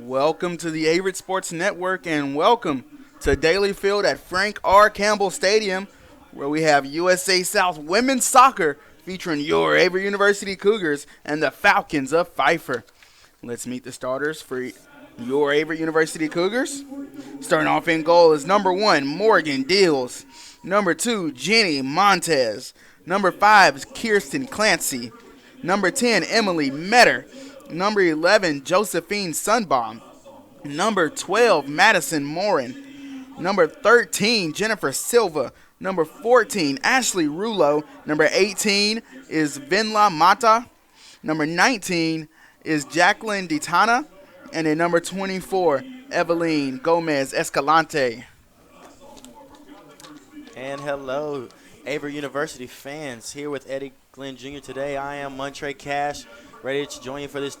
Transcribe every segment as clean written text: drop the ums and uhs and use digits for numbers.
Welcome to the Averett Sports Network and welcome to Daily Field at Frank R. Campbell Stadium, where we have USA South women's soccer featuring your Averett University Cougars and the Falcons of Pfeiffer. Let's meet the starters for your Averett University Cougars. Starting off in goal is number 1, Morgan Deals. Number 2, Jenny Montez. Number 5 is Kirsten Clancy. Number 10, Emily Metter. Number 11, Josephine Sunbaum. Number 12, Madison Morin. Number 13, Jennifer Silva. Number 14, Ashley Rulo. Number 18 is Vinla Mata. Number 19 is Jacqueline Ditana. And then number 24, Eveline Gomez Escalante. And hello, Averett University fans. Here with Eddie Glenn Jr. today. I am Montre Cash, ready to join you for this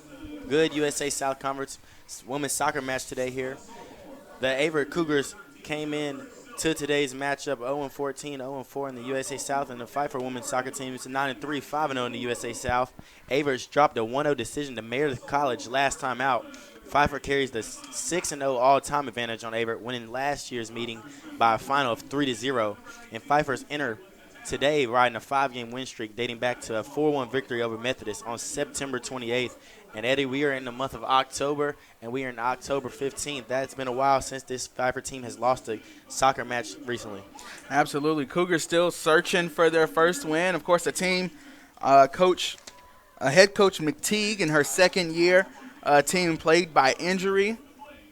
good USA South Conference women's soccer match today here. The Averett Cougars came in to today's matchup 0-14, 0-4 in the USA South, and the Pfeiffer women's soccer team is 9-3, 5-0 in the USA South. Averett's dropped a 1-0 decision to Meredith College last time out. Pfeiffer carries the 6-0 all-time advantage on Averett, winning last year's meeting by a final of 3-0. And Pfeiffer's enter today riding a 5-game win streak dating back to a 4-1 victory over Methodist on September 28th. And, Eddie, we are in the month of October, and we are in October 15th. That's been a while since this Pfeiffer team has lost a soccer match recently. Absolutely. Cougars still searching for their first win. Of course, the team head coach McTeague in her second year, team plagued by injury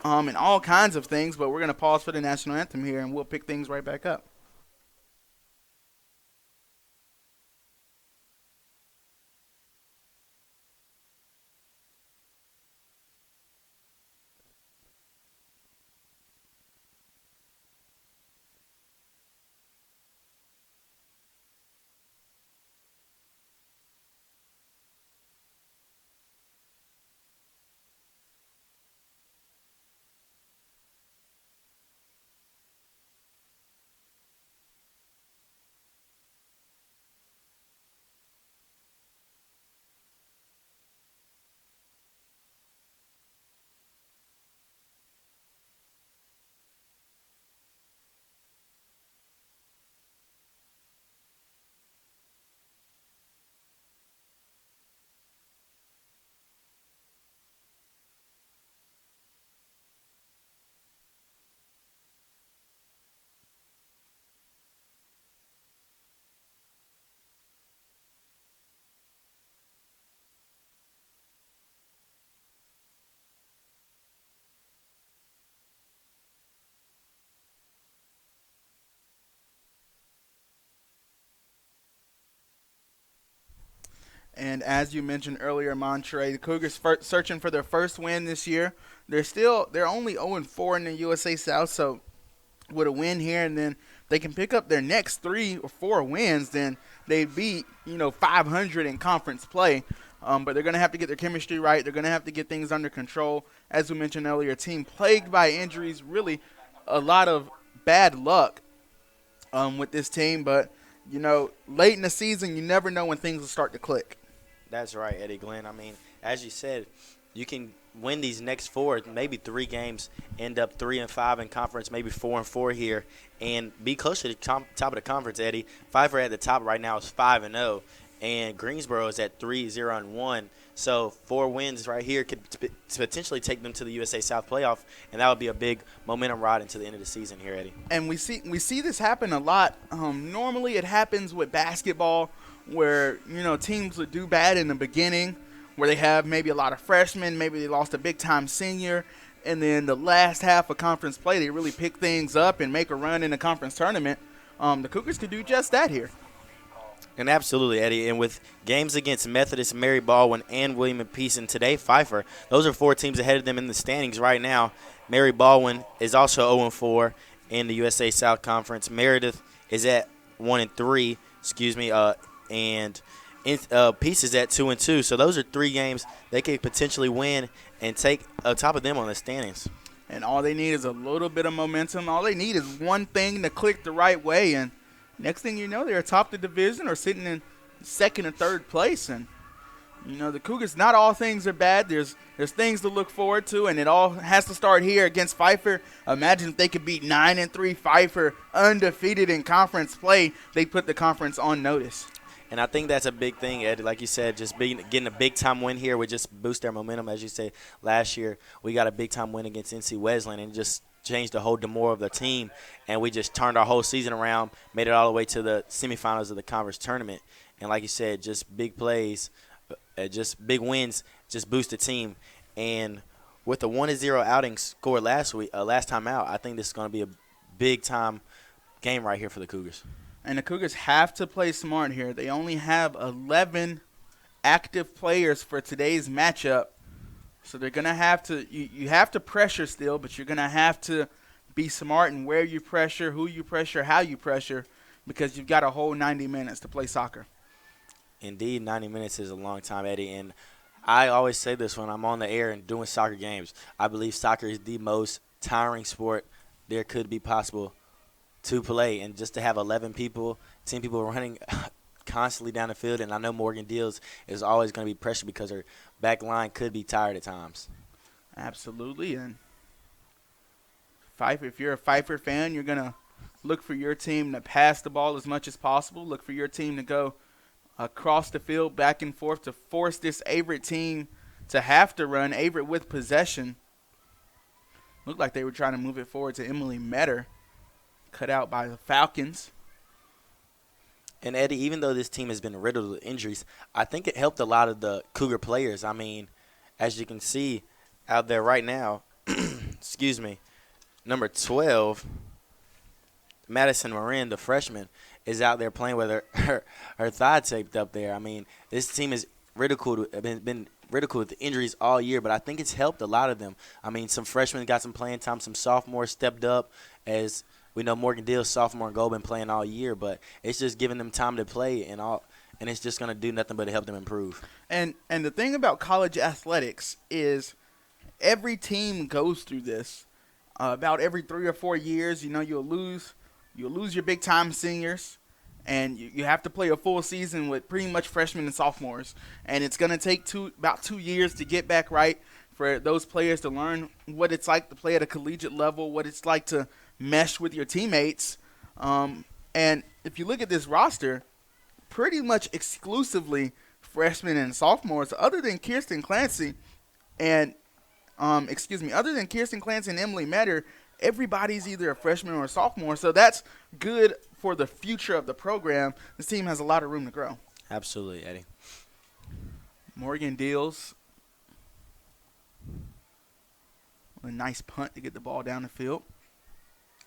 and all kinds of things. But we're going to pause for the national anthem here, and we'll pick things right back up. And as you mentioned earlier, Monterey, the Cougars searching for their first win this year. They're only 0-4 in the USA South, so with a win here and then they can pick up their next 3 or 4 wins, then they beat 500 in conference play. But they're going to have to get their chemistry right. They're going to have to get things under control. As we mentioned earlier, a team plagued by injuries, really a lot of bad luck with this team. But, late in the season, you never know when things will start to click. That's right, Eddie Glenn. I mean, as you said, you can win these next 4, maybe 3 games, end up 3-5 in conference, maybe 4-4 here, and be close to the top of the conference, Eddie. Pfeiffer at the top right now is 5-0, and Greensboro is at 3-0-1. So 4 wins right here could potentially take them to the USA South playoff, and that would be a big momentum ride into the end of the season here, Eddie. And we see this happen a lot. Normally it happens with basketball where, teams would do bad in the beginning, where they have maybe a lot of freshmen, maybe they lost a big-time senior, and then the last half of conference play, they really pick things up and make a run in the conference tournament. The Cougars could do just that here. And absolutely, Eddie. And with games against Methodist, Mary Baldwin, and William and Peace, and today Pfeiffer, those are 4 teams ahead of them in the standings right now. Mary Baldwin is also 0-4 in the USA South Conference. Meredith is at 1-3, and Peace is at 2-2. So those are 3 games they could potentially win and take top of them on the standings. And all they need is a little bit of momentum. All they need is one thing to click the right way, and next thing you know, they're atop the division or sitting in second or third place. And You know, the Cougars, not all things are bad. There's things to look forward to, and it all has to start here against Pfeiffer. Imagine if they could beat 9-3 Pfeiffer, undefeated in conference play. They put the conference on notice. And I think that's a big thing, Ed. Like you said, just getting a big-time win here would just boost their momentum. As you said, last year we got a big-time win against NC Wesleyan and just changed the whole demore of the team, and we just turned our whole season around, made it all the way to the semifinals of the conference tournament. And like you said, just big plays, just big wins, just boost the team. And with the 1-0 outing scored last time out, I think this is going to be a big-time game right here for the Cougars. And the Cougars have to play smart here. They only have 11 active players for today's matchup. So they're going to have to you have to pressure still, but you're going to have to be smart in where you pressure, who you pressure, how you pressure, because you've got a whole 90 minutes to play soccer. Indeed, 90 minutes is a long time, Eddie. And I always say this when I'm on the air and doing soccer games. I believe soccer is the most tiring sport there could be possible to play, and just to have 11 people, 10 people running constantly down the field, and I know Morgan Deals is always going to be pressured because her back line could be tired at times. Absolutely, and Pfeiffer, if you're a Pfeiffer fan, you're going to look for your team to pass the ball as much as possible, look for your team to go across the field, back and forth, to force this Averett team to have to run. Averett with possession. Looked like they were trying to move it forward to Emily Metter. Cut out by the Falcons. And, Eddie, even though this team has been riddled with injuries, I think it helped a lot of the Cougar players. I mean, as you can see out there right now, excuse me, number 12, Madison Marin, the freshman, is out there playing with her thigh taped up there. I mean, this team is been ridiculed with the injuries all year, but I think it's helped a lot of them. I mean, some freshmen got some playing time, some sophomores stepped up. As we know, Morgan Deal's sophomore and goal been playing all year, but it's just giving them time to play and it's just going to do nothing but help them improve. And the thing about college athletics is every team goes through this. About every 3 or 4 years, you know, you'll lose your big-time seniors, and you have to play a full season with pretty much freshmen and sophomores. And it's going to take about 2 years to get back right for those players to learn what it's like to play at a collegiate level, what it's like to mesh with your teammates. And if you look at this roster, pretty much exclusively freshmen and sophomores, other than Kirsten Clancy and Emily Metter, everybody's either a freshman or a sophomore. So that's good for the future of the program. This team has a lot of room to grow. Absolutely, Eddie. Morgan Deals. A nice punt to get the ball down the field.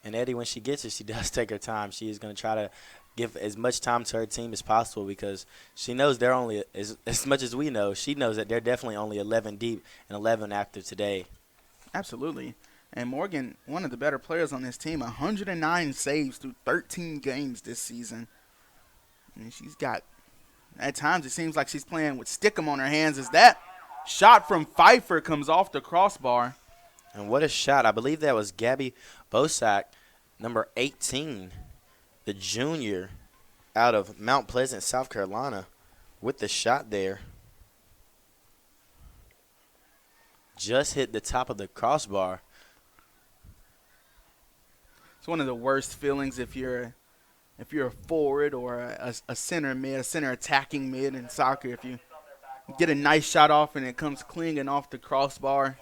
And, Eddie, when she gets it, she does take her time. She is going to try to give as much time to her team as possible because she knows they're only, as much as we know, she knows that they're definitely only 11 deep and 11 active today. Absolutely. And Morgan, one of the better players on this team, 109 saves through 13 games this season. And she's got, at times it seems like she's playing with stickum on her hands as that shot from Pfeiffer comes off the crossbar. And what a shot. I believe that was Gabby Bosak, number 18, the junior out of Mount Pleasant, South Carolina, with the shot there. Just hit the top of the crossbar. It's one of the worst feelings if you're a forward or a center mid, a center attacking mid in soccer. If you get a nice shot off and it comes clinging off the crossbar,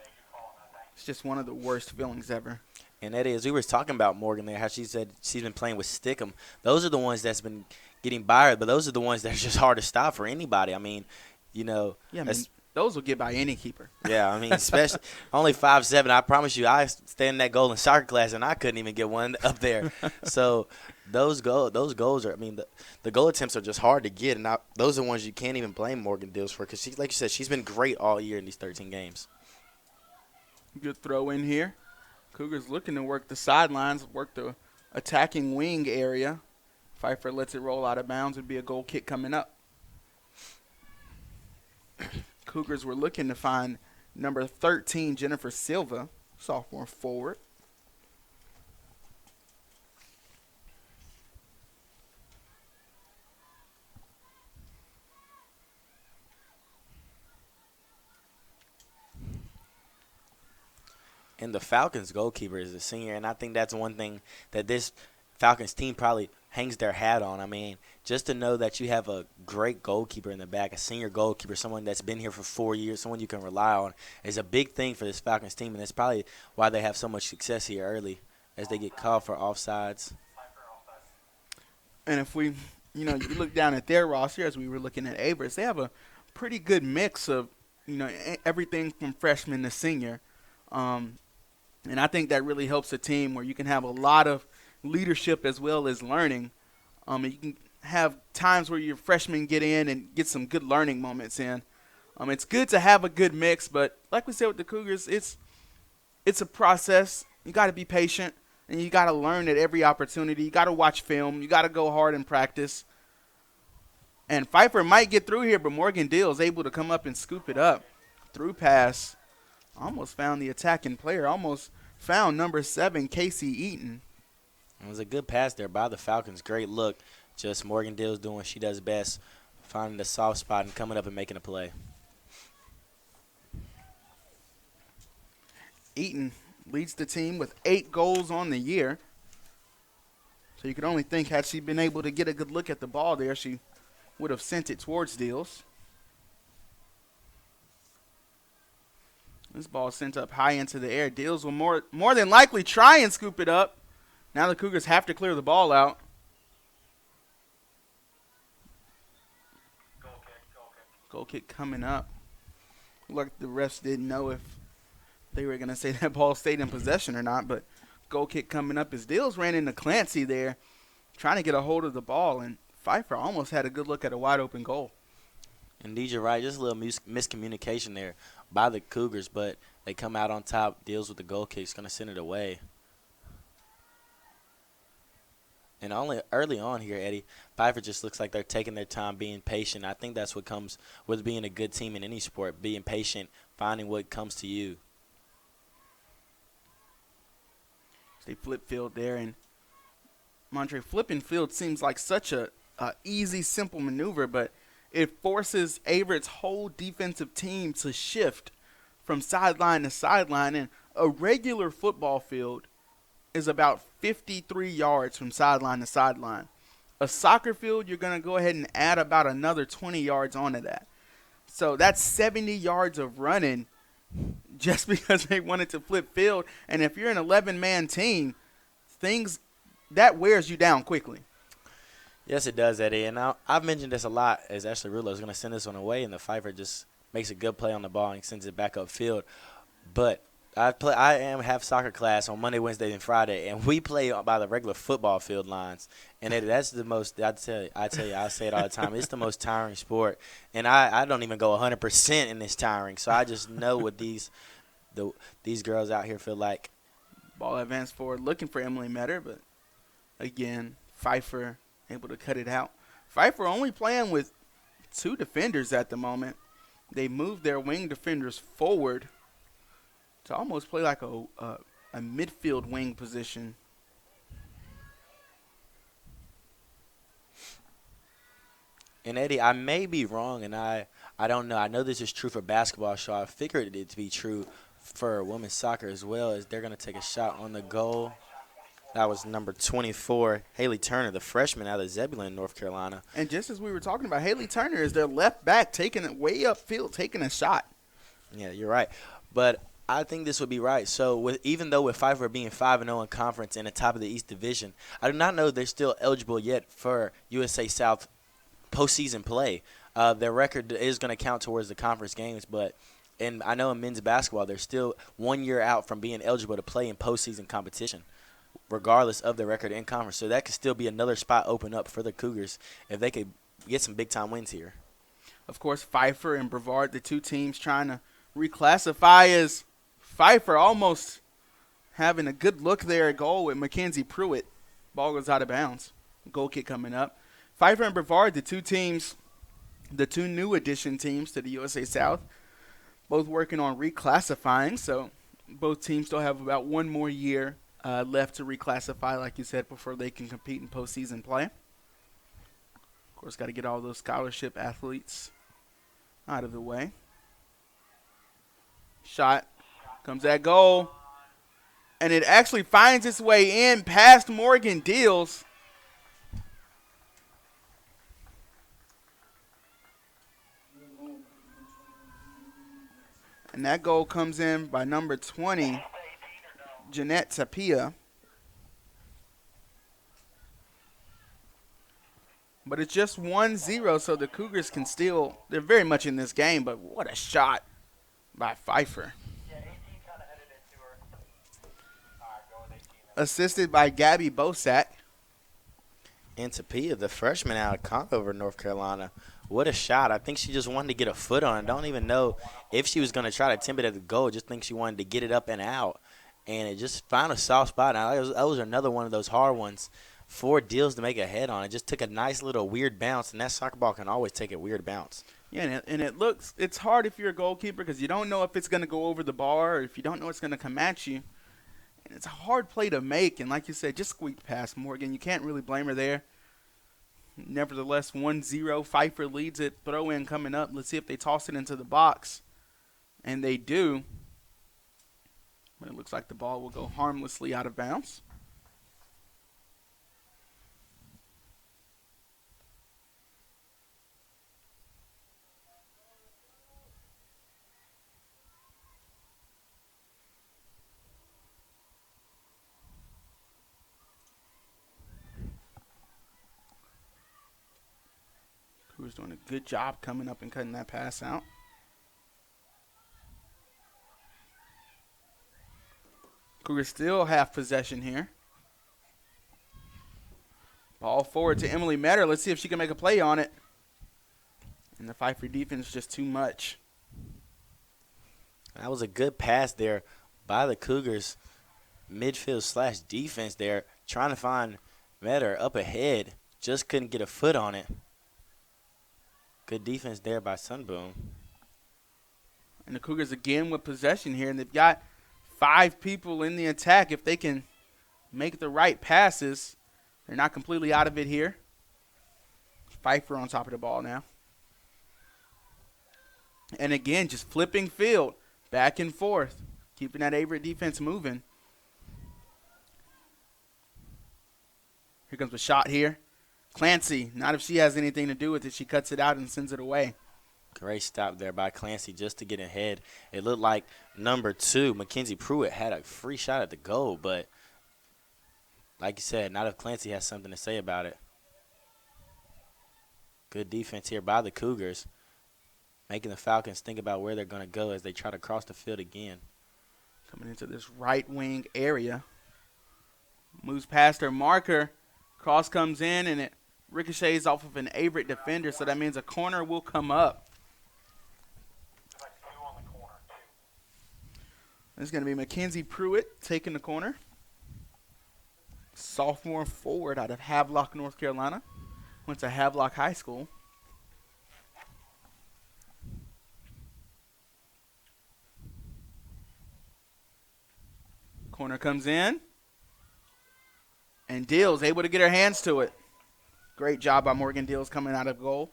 it's just one of the worst feelings ever. And, Eddie, as we were talking about Morgan there, how she said she's been playing with stickum, those are the ones that's been getting by her, but those are the ones that are just hard to stop for anybody. I mean, you know. Yeah, I mean, those will get by any keeper. Yeah, I mean, especially only 5'7". I promise you, I stayed in that goal in soccer class, and I couldn't even get one up there. So those goals are, I mean, the goal attempts are just hard to get, and those are the ones you can't even blame Morgan Dills for because, like you said, she's been great all year in these 13 games. Good throw in here. Cougars looking to work the sidelines, work the attacking wing area. Pfeiffer lets it roll out of bounds. It'd be a goal kick coming up. Cougars were looking to find number 13, Jennifer Silva, sophomore forward. And the Falcons goalkeeper is a senior, and I think that's one thing that this Falcons team probably hangs their hat on. I mean, just to know that you have a great goalkeeper in the back, a senior goalkeeper, someone that's been here for 4 years, someone you can rely on, is a big thing for this Falcons team, and that's probably why they have so much success here early as they get called for offsides. And if you look down at their roster as we were looking at Averett's, they have a pretty good mix of, everything from freshman to senior. And I think that really helps a team where you can have a lot of leadership as well as learning. And you can have times where your freshmen get in and get some good learning moments in. It's good to have a good mix, but like we said with the Cougars, it's a process. You got to be patient, and you got to learn at every opportunity. You got to watch film. You got to go hard in practice. And Pfeiffer might get through here, but Morgan Deal is able to come up and scoop it up. Through pass. Almost found the attacking player. Almost found number 7, Casey Eaton. It was a good pass there by the Falcons. Great look. Just Morgan Dill's doing what she does best, finding the soft spot and coming up and making a play. Eaton leads the team with 8 goals on the year. So you could only think had she been able to get a good look at the ball there, she would have sent it towards Deals. This ball sent up high into the air. Deals will more than likely try and scoop it up. Now the Cougars have to clear the ball out. Goal kick coming up. Look, the refs didn't know if they were going to say that ball stayed in possession or not, but goal kick coming up as Deals ran into Clancy there, trying to get a hold of the ball, and Pfeiffer almost had a good look at a wide open goal. Indeed, you're right. Just a little miscommunication there by the Cougars, but they come out on top. Deals with the goal kick. It's going to send it away. And only early on here, Eddie, Pfeiffer just looks like they're taking their time, being patient. I think that's what comes with being a good team in any sport, being patient, finding what comes to you. They flip field there, and Montre flipping field seems like such a easy, simple maneuver, but it forces Averett's whole defensive team to shift from sideline to sideline. And a regular football field is about 53 yards from sideline to sideline. A soccer field, you're going to go ahead and add about another 20 yards onto that. So that's 70 yards of running just because they wanted to flip field. And if you're an 11-man team, that wears you down quickly. Yes, it does, Eddie. And I've mentioned this a lot as Ashley Rulo is going to send this one away, and the Pfeiffer just makes a good play on the ball and sends it back upfield. But I have soccer class on Monday, Wednesday, and Friday, and we play by the regular football field lines. And Eddie, that's the most, I tell you, I say it all the time, it's the most tiring sport. And I don't even go 100% in this tiring. So I just know what these girls out here feel like. Ball advanced forward, looking for Emily Metter, but again, Pfeiffer able to cut it out. Pfeiffer only playing with 2 defenders at the moment. They moved their wing defenders forward to almost play like a midfield wing position. And Eddie, I may be wrong, and I don't know. I know this is true for basketball, so I figured it to be true for women's soccer as well, as they're going to take a shot on the goal. That was number 24, Haley Turner, the freshman out of Zebulon, North Carolina. And just as we were talking about, Haley Turner is their left back, taking it way upfield, taking a shot. Yeah, you're right. But I think this would be right. So even though with Pfeiffer being 5-0 in conference and the top of the East Division, I do not know they're still eligible yet for USA South postseason play. Their record is going to count towards the conference games, and I know in men's basketball they're still 1 year out from being eligible to play in postseason competition, regardless of their record in conference. So that could still be another spot open up for the Cougars if they could get some big-time wins here. Of course, Pfeiffer and Brevard, the 2 teams trying to reclassify, as Pfeiffer almost having a good look there at goal with Mackenzie Pruitt. Ball goes out of bounds. Goal kick coming up. Pfeiffer and Brevard, the 2 teams, the 2 new addition teams to the USA South, both working on reclassifying. So both teams still have about 1 more year left to reclassify, like you said, before they can compete in postseason play. Of course, got to get all those scholarship athletes out of the way. Shot comes at goal. And it actually finds its way in past Morgan Deals. And that goal comes in by number 20, Jeanette Tapia. But it's just 1-0, so the Cougars can still, they're very much in this game, but what a shot by Pfeiffer. Assisted by Gabby Bosack. And Tapia, the freshman out of Concover, North Carolina. What a shot. I think she just wanted to get a foot on it. Don't even know if she was going to try to attempt it at the goal. Just think she wanted to get it up and out. And it just found a soft spot. Now, that was another one of those hard ones. 4 deals to make a head on. It just took a nice little weird bounce, and that soccer ball can always take a weird bounce. Yeah, and it's hard if you're a goalkeeper because you don't know if it's going to go over the bar or if you don't know it's going to come at you. And it's a hard play to make, and like you said, just squeaked past Morgan. You can't really blame her there. Nevertheless, 1-0. Pfeiffer leads it. Throw in coming up. Let's see if they toss it into the box. And they do. But it looks like the ball will go harmlessly out of bounds. Who's doing a good job coming up and cutting that pass out. Cougars still have possession here. Ball forward to Emily Metter. Let's see if she can make a play on it. And the Pfeiffer defense just too much. That was a good pass there by the Cougars. Midfield / defense there. Trying to find Metter up ahead. Just couldn't get a foot on it. Good defense there by Sunboom. And the Cougars again with possession here. And they've got 5 people in the attack. If they can make the right passes, they're not completely out of it here. Pfeiffer on top of the ball now. And again, just flipping field back and forth, keeping that Averett defense moving. Here comes a shot here. Clancy, not if she has anything to do with it. She cuts it out and sends it away. Great stop there by Clancy just to get ahead. It looked like number 2, Mackenzie Pruitt, had a free shot at the goal, but like you said, not if Clancy has something to say about it. Good defense here by the Cougars, making the Falcons think about where they're going to go as they try to cross the field again. Coming into this right wing area. Moves past her marker. Cross comes in, and it ricochets off of an Averett defender, so that means a corner will come up. It's going to be Mackenzie Pruitt taking the corner. Sophomore forward out of Havelock, North Carolina. Went to Havelock High School. Corner comes in. And Deals able to get her hands to it. Great job by Morgan Deals coming out of goal.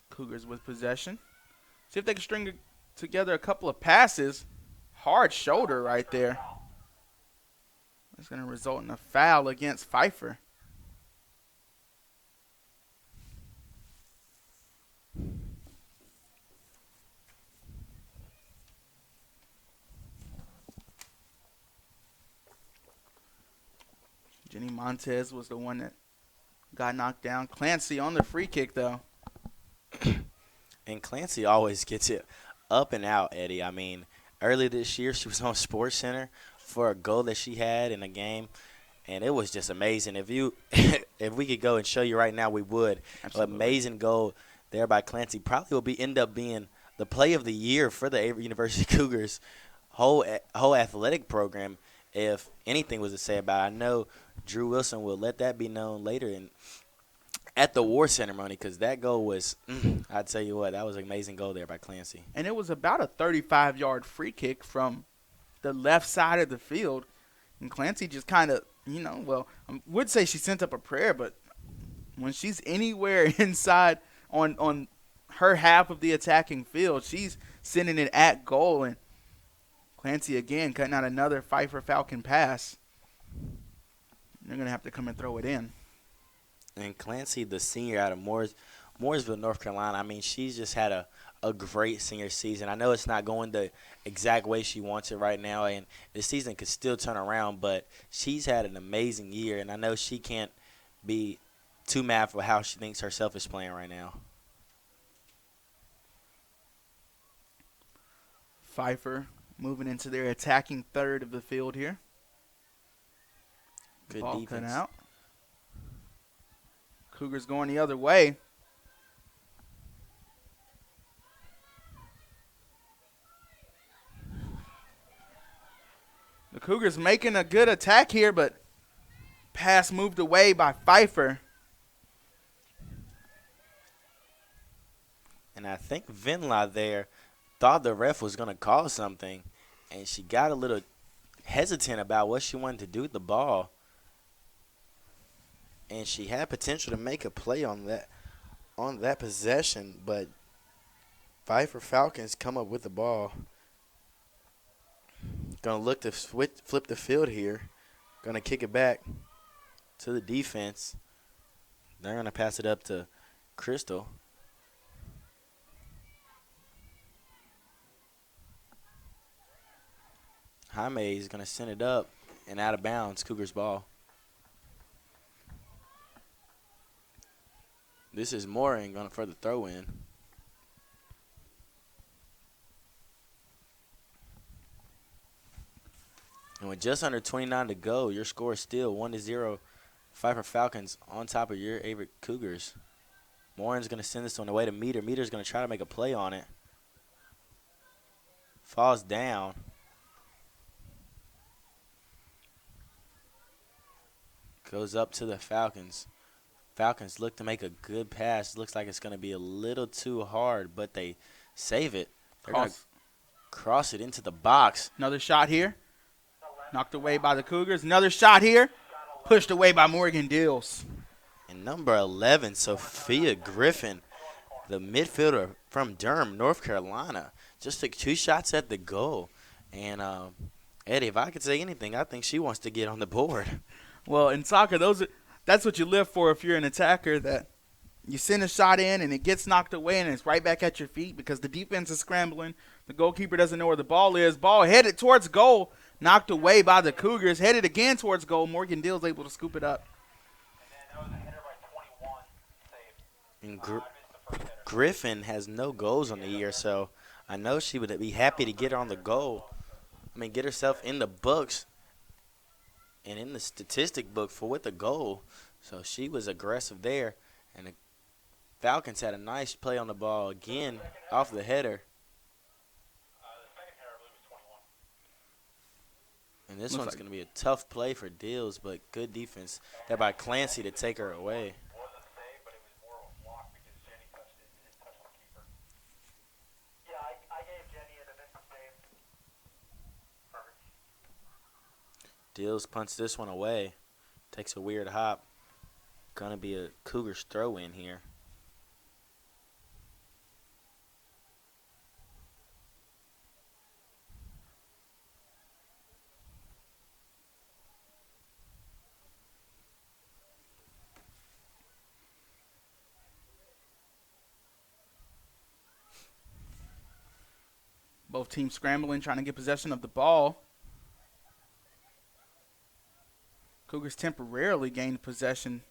Cougars with possession. See if they can string together a couple of passes. Hard shoulder right there. That's going to result in a foul against Pfeiffer. Jenny Montez was the one that got knocked down. Clancy on the free kick, though. And Clancy always gets it up and out, Eddie. I mean, early this year she was on Sports Center for a goal that she had in a game, and it was just amazing. If we could go and show you right now, we would. Absolutely. Amazing goal there by Clancy. Probably will end up being the play of the year for the Averett University Cougars whole athletic program, if anything was to say about it. I know Drew Wilson will let that be known later at the award ceremony, because that goal was, I tell you what, that was an amazing goal there by Clancy. And it was about a 35-yard free kick from the left side of the field. And Clancy just kind of, well, I would say she sent up a prayer, but when she's anywhere inside on her half of the attacking field, she's sending it at goal. And Clancy again cutting out another Pfeiffer Falcon pass. They're going to have to come and throw it in. And Clancy, the senior out of Mooresville, North Carolina, I mean, she's just had a great senior season. I know it's not going the exact way she wants it right now, and the season could still turn around, but she's had an amazing year, and I know she can't be too mad for how she thinks herself is playing right now. Pfeiffer moving into their attacking third of the field here. Good Ball defense. cut out. Cougars going the other way. The Cougars making a good attack here, but pass moved away by Pfeiffer. And I think Vinla there thought the ref was going to call something, and she got a little hesitant about what she wanted to do with the ball. And she had potential to make a play on that possession, but Pfeiffer Falcons come up with the ball. Going to look to flip the field here. Going to kick it back to the defense. They're going to pass it up to Crystal. Jaime is going to send it up and out of bounds. Cougars ball. This is Morin going for the throw in. And with just under 29 to go, your score is still 1-0. Pfeiffer Falcons on top of your Averett Cougars. Morin's going to send this on the way to Meter. Meter's going to try to make a play on it. Falls down. Goes up to the Falcons. Falcons look to make a good pass. Looks like it's going to be a little too hard, but they save it. They're going to cross it into the box. Another shot here. Knocked away by the Cougars. Another shot here. Pushed away by Morgan Dills. And number 11, Sophia Griffin, the midfielder from Durham, North Carolina, just took 2 shots at the goal. And, Eddie, if I could say anything, I think she wants to get on the board. Well, in soccer, that's what you live for if you're an attacker, that you send a shot in and it gets knocked away and it's right back at your feet because the defense is scrambling. The goalkeeper doesn't know where the ball is. Ball headed towards goal, knocked away by the Cougars. Headed again towards goal. Morgan Dill's able to scoop it up. And Griffin has no goals on the year, so I know she would be happy to get her on the goal. Get herself in the books and in the statistic book with a goal. So she was aggressive there. And the Falcons had a nice play on the ball again off the header. And this one's going to be a tough play for Dills, but good defense there by Clancy to take her away. Dills punts this one away. Takes a weird hop. Going to be a Cougars throw in here. Both teams scrambling, trying to get possession of the ball. Cougars temporarily gained possession.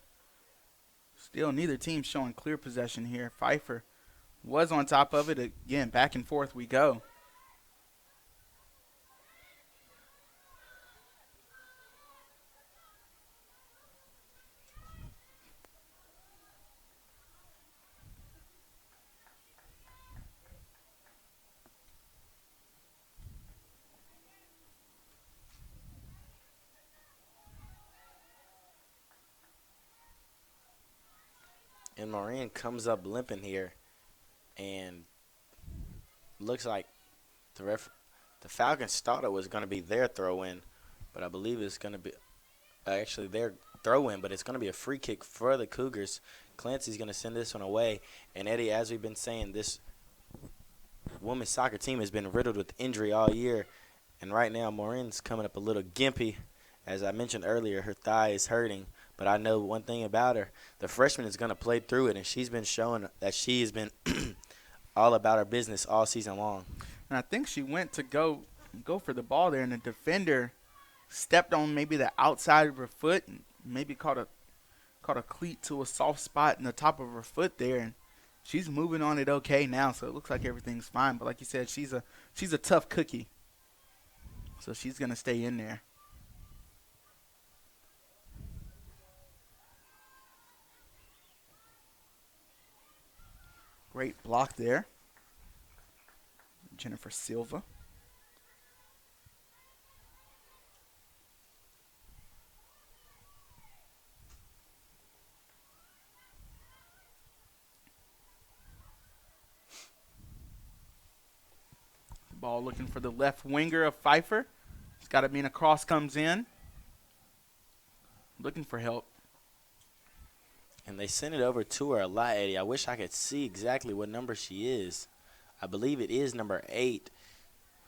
Still, neither team showing clear possession here. Pfeiffer was on top of it. Again, back and forth we go. And Moran comes up limping here, and looks like the The Falcons thought it was going to be their throw-in, but I believe it's going to be actually their throw-in, but it's going to be a free kick for the Cougars. Clancy's going to send this one away. And, Eddie, as we've been saying, this women's soccer team has been riddled with injury all year. And right now, Maureen's coming up a little gimpy. As I mentioned earlier, her thigh is hurting. But I know one thing about her. The freshman is going to play through it, and she's been showing that she has been all about her business all season long. And I think she went to go for the ball there, and the defender stepped on maybe the outside of her foot and maybe caught a cleat to a soft spot in the top of her foot there, and she's moving on it okay now, so it looks like everything's fine. But like you said, she's a tough cookie, so she's gonna stay in there. Great block there, Jennifer Silva. Ball looking for the left winger of Pfeiffer. It's got to mean a cross comes in. Looking for help. And they sent it over to her a lot, Eddie. I wish I could see exactly what number she is. I believe it is number 8,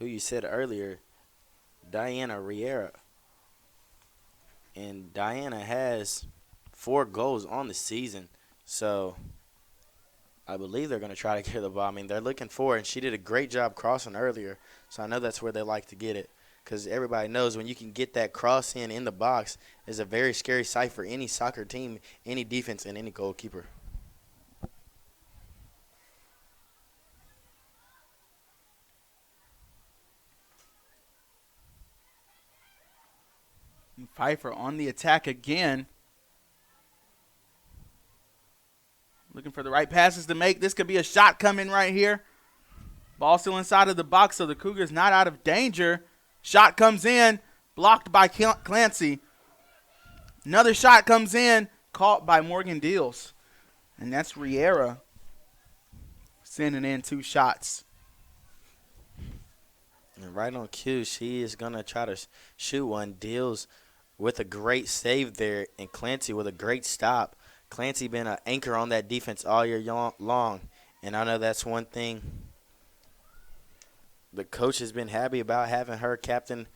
who you said earlier, Diana Riera. And Diana has 4 goals on the season. So I believe they're going to try to get the ball. I mean, they're looking for it, and she did a great job crossing earlier. So I know that's where they like to get it, because everybody knows when you can get that cross in the box, it's a very scary sight for any soccer team, any defense, and any goalkeeper. And Pfeiffer on the attack again. Looking for the right passes to make. This could be a shot coming right here. Ball still inside of the box, so the Cougars not out of danger. Shot comes in, blocked by Clancy. Another shot comes in, caught by Morgan Deals. And that's Riera sending in 2 shots. And right on cue, she is going to try to shoot one. Deals with a great save there, and Clancy with a great stop. Clancy been an anchor on that defense all year long, and I know that's one thing the coach has been happy about, having her captain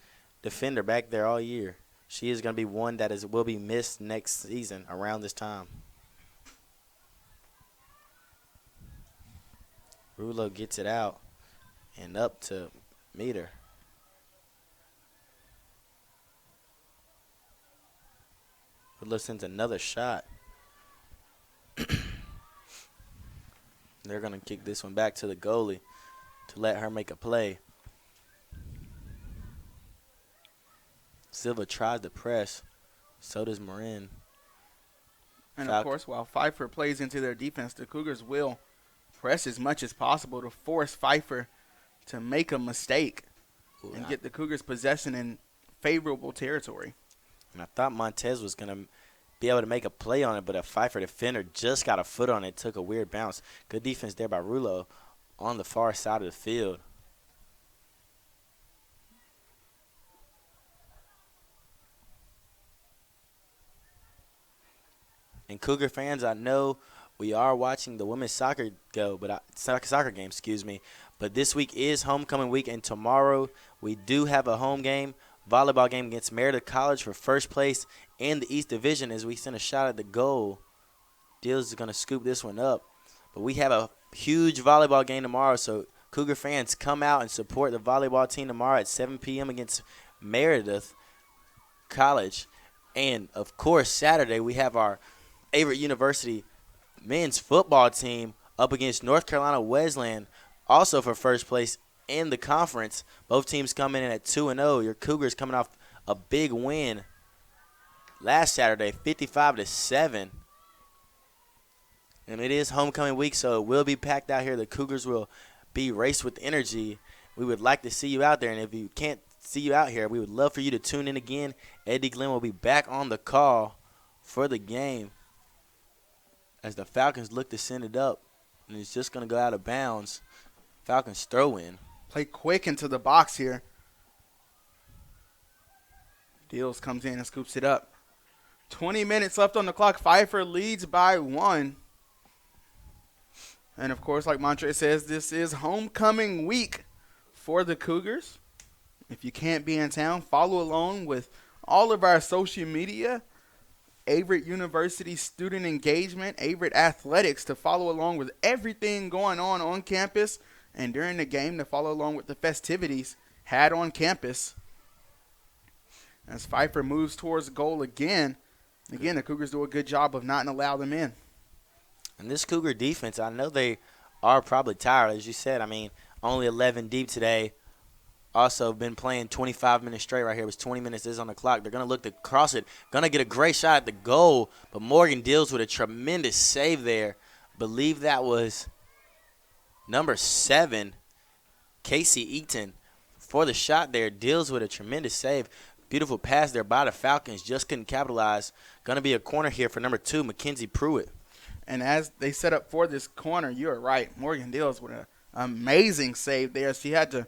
defender back there all year. She is going to be one that will be missed next season around this time. Rulo gets it out and up to Meter. Rulo sends another shot. They're going to kick this one back to the goalie to let her make a play. Silva tries to press. So does Marin. And, of course, while Pfeiffer plays into their defense, the Cougars will press as much as possible to force Pfeiffer to make a mistake and get the Cougars possession in favorable territory. And I thought Montez was going to be able to make a play on it, but a Pfeiffer defender just got a foot on it, took a weird bounce. Good defense there by Rulo on the far side of the field. And Cougar fans, I know we are watching the women's soccer game, but this week is homecoming week, and tomorrow we do have a home game, volleyball game against Meredith College for first place in the East Division. As we send a shot at the goal, Deals is going to scoop this one up. But we have a huge volleyball game tomorrow, so Cougar fans, come out and support the volleyball team tomorrow at 7 p.m. against Meredith College. And, of course, Saturday we have our Averett University men's football team up against North Carolina Wesleyan, also for first place in the conference. Both teams coming in at 2-0. Your Cougars coming off a big win last Saturday, 55-7. And it is homecoming week, so it will be packed out here. The Cougars will be raced with energy. We would like to see you out there, and if you can't see you out here, we would love for you to tune in again. Eddie Glenn will be back on the call for the game as the Falcons look to send it up, and it's just going to go out of bounds. Falcons throw in. Play quick into the box here. Deals comes in and scoops it up. 20 minutes left on the clock. Pfeiffer leads by 1. And, of course, like Montre says, this is homecoming week for the Cougars. If you can't be in town, follow along with all of our social media, Averett University student engagement, Averett Athletics, to follow along with everything going on campus, and during the game to follow along with the festivities had on campus. As Pfeiffer moves towards goal again, the Cougars do a good job of not allowing them in. And this Cougar defense, I know they are probably tired, as you said. I mean, only 11 deep today. Also been playing 25 minutes straight right here. It was 20 minutes is on the clock. They're going to look to cross it. Going to get a great shot at the goal, but Morgan deals with a tremendous save there. Believe that was number 7, Casey Eaton, for the shot there. Deals with a tremendous save. Beautiful pass there by the Falcons. Just couldn't capitalize. Going to be a corner here for number 2, Mackenzie Pruitt. And as they set up for this corner, you're right. Morgan deals with an amazing save there. She had to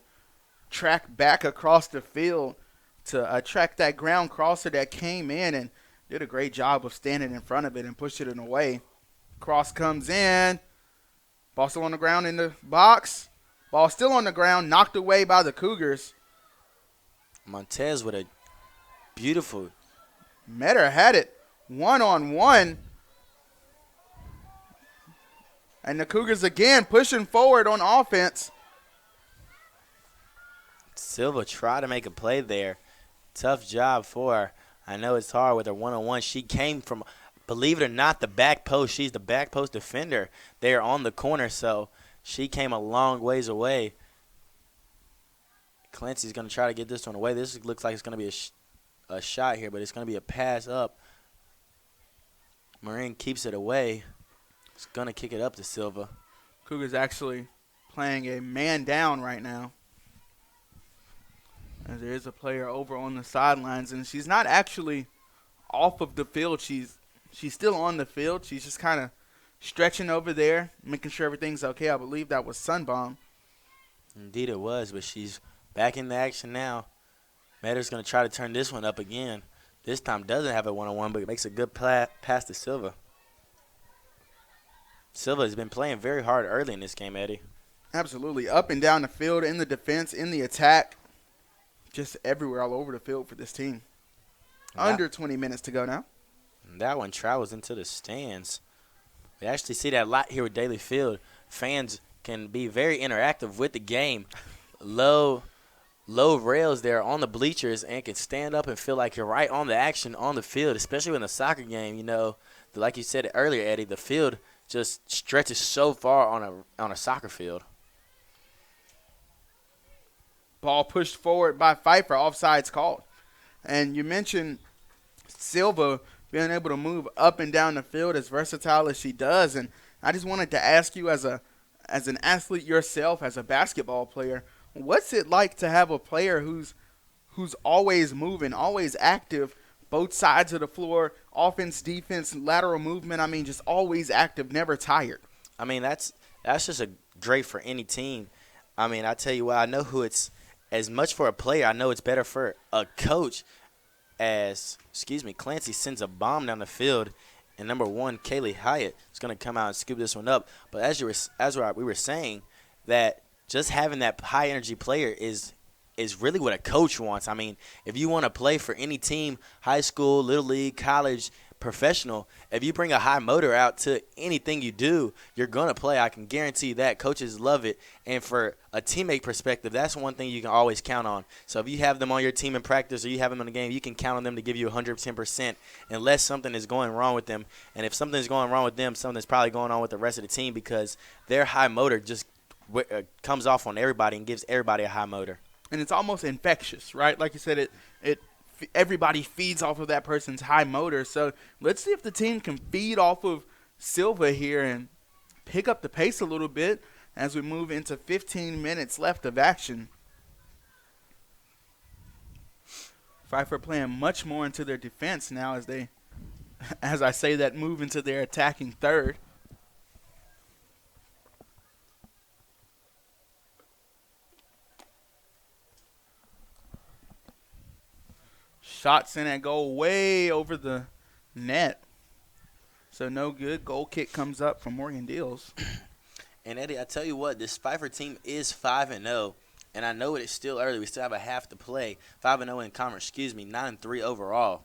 track back across the field to track that ground crosser that came in and did a great job of standing in front of it and pushing it away. Cross comes in. Ball still on the ground in the box. Ball still on the ground, knocked away by the Cougars. Montez with a beautiful. Metter had it one-on-one. And the Cougars again pushing forward on offense. Silva tried to make a play there. Tough job for her. I know it's hard with her one-on-one. She came from, believe it or not, the back post. She's the back post defender there on the corner, so she came a long ways away. Clancy's going to try to get this one away. This looks like it's going to be a shot here, but it's going to be a pass up. Marin keeps it away. It's going to kick it up to Silva. Cougars actually playing a man down right now. As there is a player over on the sidelines, and she's not actually off of the field. She's still on the field. She's just kind of stretching over there, making sure everything's okay. I believe that was Sunbomb. Indeed it was, but she's back in the action now. Matter's going to try to turn this one up again. This time doesn't have a one-on-one, but it makes a good pass to Silva. Silva has been playing very hard early in this game, Eddie. Absolutely. Up and down the field, in the defense, in the attack. Just everywhere, all over the field for this team. Under 20 minutes to go now. That one travels into the stands. We actually see that a lot here with Daly Field. Fans can be very interactive with the game. Low rails there on the bleachers and can stand up and feel like you're right on the action on the field, especially in a soccer game. You know, like you said earlier, Eddie, the field just stretches so far on a soccer field. Ball pushed forward by Pfeiffer, offsides called. And you mentioned Silva being able to move up and down the field as versatile as she does. And I just wanted to ask you as an athlete yourself, as a basketball player, what's it like to have a player who's always moving, always active, both sides of the floor, offense, defense, lateral movement, I mean, just always active, never tired? I mean, that's just great for any team. I mean, I tell you what, I know who it's as much for a player, I know it's better for a coach as, Clancy sends a bomb down the field, and number 1, Kaylee Hyatt, is going to come out and scoop this one up. But as we were saying, that just having that high-energy player is really what a coach wants. I mean, if you want to play for any team, high school, little league, college, professional, if you bring a high motor out to anything you do, you're going to play. I can guarantee that. Coaches love it. And for a teammate perspective, that's one thing you can always count on. So if you have them on your team in practice or you have them in the game, you can count on them to give you 110% unless something is going wrong with them. And if something's going wrong with them, something's probably going on with the rest of the team because their high motor just comes off on everybody and gives everybody a high motor. And it's almost infectious, right? Like you said, everybody feeds off of that person's high motor. So let's see if the team can feed off of Silva here and pick up the pace a little bit as we move into 15 minutes left of action. Pfeiffer playing much more into their defense now as they, as I say that, move into their attacking third. Shot sent at goal way over the net. So no good. Goal kick comes up from Morgan Deals. And Eddie, I tell you what, this Pfeiffer team is 5-0, and I know it is still early. We still have a half to play. 5-0 in conference, 9-3 overall.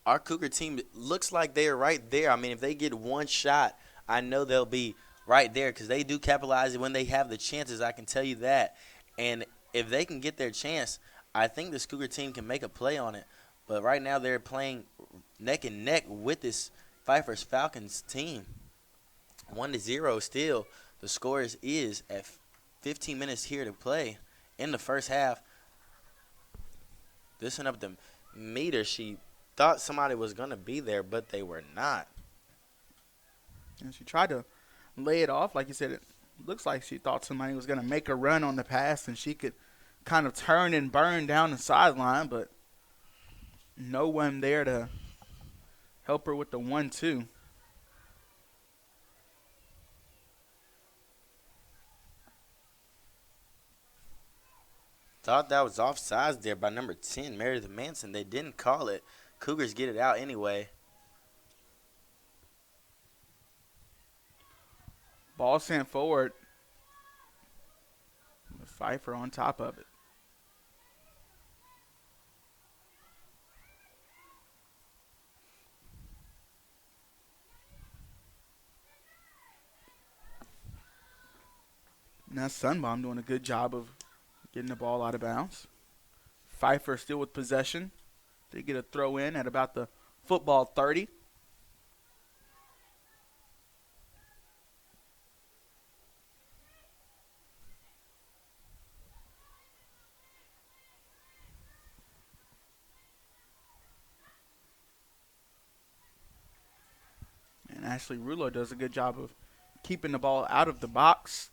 Our Cougar team looks like they are right there. I mean, if they get one shot, I know they'll be right there because they do capitalize when they have the chances. I can tell you that. And if they can get their chance, I think this Cougar team can make a play on it. But right now they're playing neck and neck with this Pfeiffer's Falcons team. 1-0 still. The score is at 15 minutes here to play in the first half. This went up the meter. She thought somebody was going to be there, but they were not. And she tried to lay it off. Like you said, it looks like she thought somebody was going to make a run on the pass and she could kind of turn and burn down the sideline, but no one there to help her with the 1-2. Thought that was offsides there by number 10, Meredith Manson. They didn't call it. Cougars get it out anyway. Ball sent forward. Pfeiffer on top of it. Now Sunbomb doing a good job of getting the ball out of bounds. Pfeiffer still with possession. They get a throw in at about the football 30. And Ashley Rulo does a good job of keeping the ball out of the box.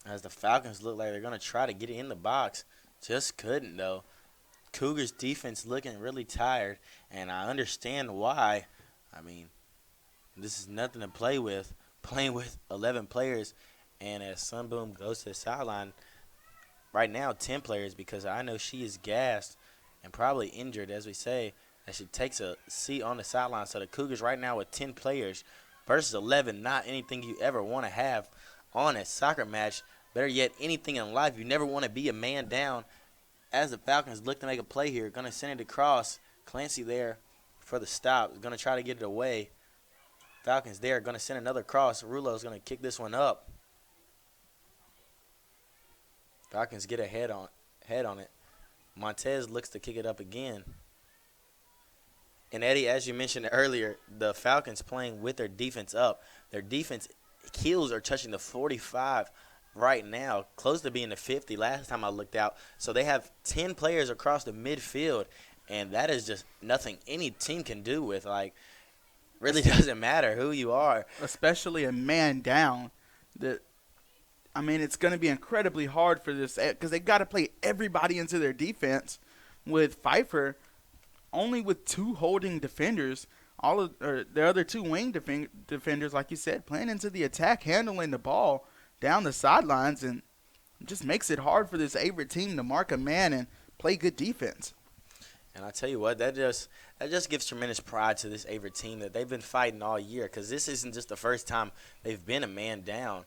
As the Falcons look like they're going to try to get it in the box. Just couldn't, though. Cougars defense looking really tired, and I understand why. I mean, this is nothing to play with. Playing with 11 players, and as Sunboom goes to the sideline, right now 10 players because I know she is gassed and probably injured, as we say, as she takes a seat on the sideline. So the Cougars right now with 10 players versus 11, not anything you ever want to have on a soccer match. Better yet, anything in life. You never want to be a man down. As the Falcons look to make a play here, going to send it across. Clancy there for the stop. Going to try to get it away. Falcons there, going to send another cross. Rulo's going to kick this one up. Falcons get a head on it. Montez looks to kick it up again. And Eddie, as you mentioned earlier, the Falcons playing with their defense up. Their defense heels are touching the 45 right now, close to being the 50 last time I looked out. So they have 10 players across the midfield, and that is just nothing any team can do with. Like, really doesn't matter who you are. Especially a man down. I mean, it's going to be incredibly hard for this because they got to play everybody into their defense. With Pfeiffer, only with 2 holding defenders, the other 2 wing defenders, like you said, playing into the attack, handling the ball down the sidelines, and it just makes it hard for this Averett team to mark a man and play good defense. And I tell you what, that just gives tremendous pride to this Averett team that they've been fighting all year, because this isn't just the first time they've been a man down.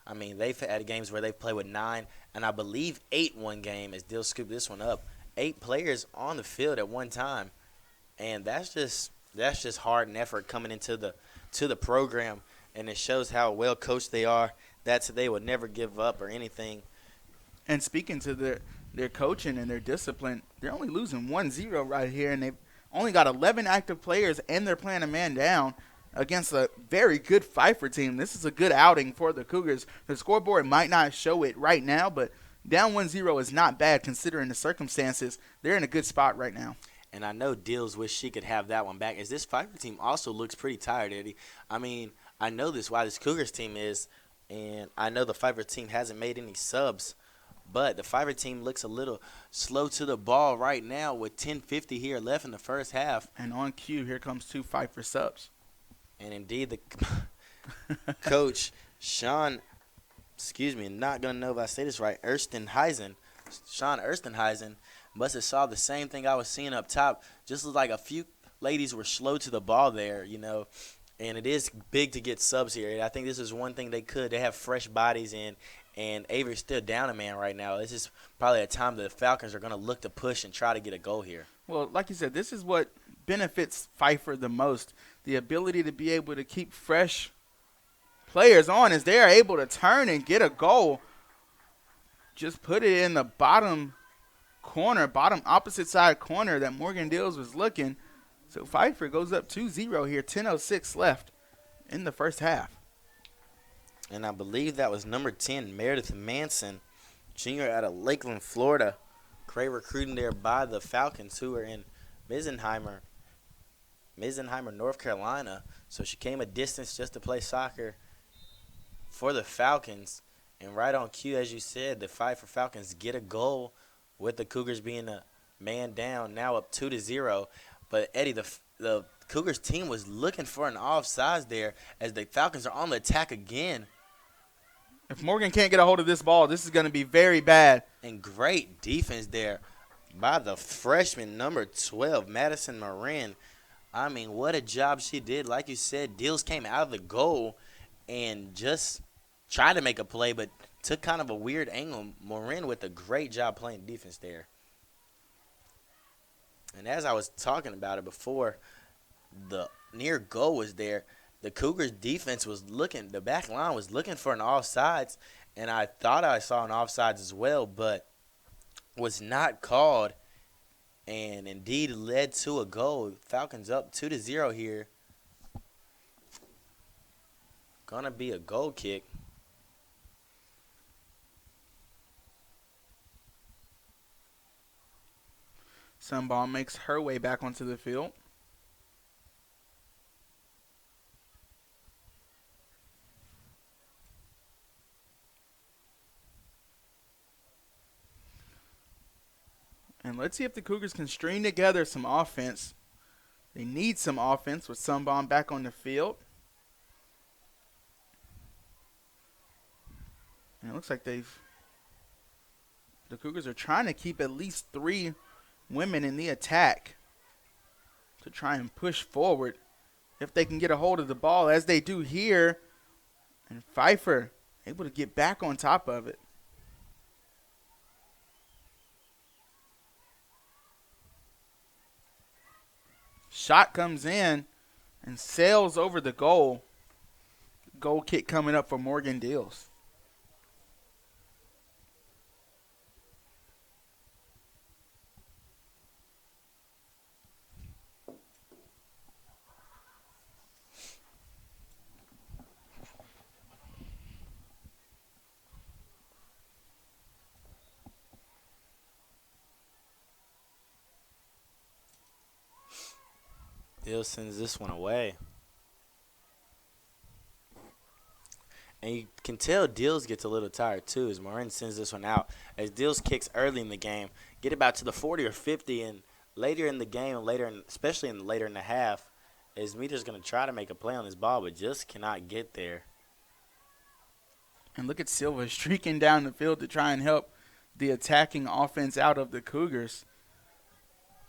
I mean, they've had games where they've played with 9, and I believe 8 one game as Dill scooped this one up. 8 players on the field at one time, and that's just hard and effort coming into the program, and it shows how well coached they are. They would never give up or anything. And speaking to their coaching and their discipline, they're only losing 1-0 right here, and they've only got 11 active players, and they're playing a man down against a very good Pfeiffer team. This is a good outing for the Cougars. The scoreboard might not show it right now, but down 1-0 is not bad considering the circumstances. They're in a good spot right now. And I know Dills wish she could have that one back, as this Pfeiffer team also looks pretty tired, Eddie. I mean, I know why this Cougars team is, and I know the Pfeiffer team hasn't made any subs, But the Pfeiffer team looks a little slow to the ball right now with 10:50 here left in the first half. And on cue, here comes two Pfeiffer subs. And indeed, the coach, Sean, not going to know if I say this right, Sean Erstenheisen, must have saw the same thing I was seeing up top. Just looked like a few ladies were slow to the ball there, And it is big to get subs here. And I think this is one thing they could. They have fresh bodies in, and Avery's still down a man right now. This is probably a time that the Falcons are going to look to push and try to get a goal here. Well, like you said, this is what benefits Pfeiffer the most. The ability to be able to keep fresh players on as they are able to turn and get a goal. Just put it in the bottom opposite side corner that Morgan Dills was looking. So Pfeiffer goes up 2-0 here, 10:06 left in the first half. And I believe that was number 10, Meredith Manson, junior out of Lakeland, Florida. Great recruiting there by the Falcons, who are in Misenheimer, North Carolina. So she came a distance just to play soccer for the Falcons. And right on cue, as you said, the Pfeiffer Falcons get a goal with the Cougars being a man down, now up 2-0. But, Eddie, the Cougars team was looking for an offsides there as the Falcons are on the attack again. If Morgan can't get a hold of this ball, this is going to be very bad. And great defense there by the freshman, number 12, Madison Marin. I mean, what a job she did. Like you said, Dills came out of the goal and just tried to make a play, but took kind of a weird angle. Marin with a great job playing defense there. And as I was talking about it before, the near goal was there. The Cougars defense was looking, the back line was looking for an offsides, and I thought I saw an offsides as well, but was not called, and indeed led to a goal. Falcons up 2-0 here. Gonna be a goal kick. Sunball makes her way back onto the field. And let's see if the Cougars can string together some offense. They need some offense with Sunbomb back on the field. And it looks like the Cougars are trying to keep at least 3 women in the attack to try and push forward if they can get a hold of the ball, as they do here. And Pfeiffer able to get back on top of it. Shot comes in and sails over the goal. Goal kick coming up for Morgan Dills. Dills sends this one away. And you can tell Dills gets a little tired too as Marin sends this one out. As Dills kicks early in the game, get about to the 40 or 50, and later in the game, especially later in the half, is Meter's going to try to make a play on this ball, but just cannot get there. And look at Silva streaking down the field to try and help the attacking offense out of the Cougars.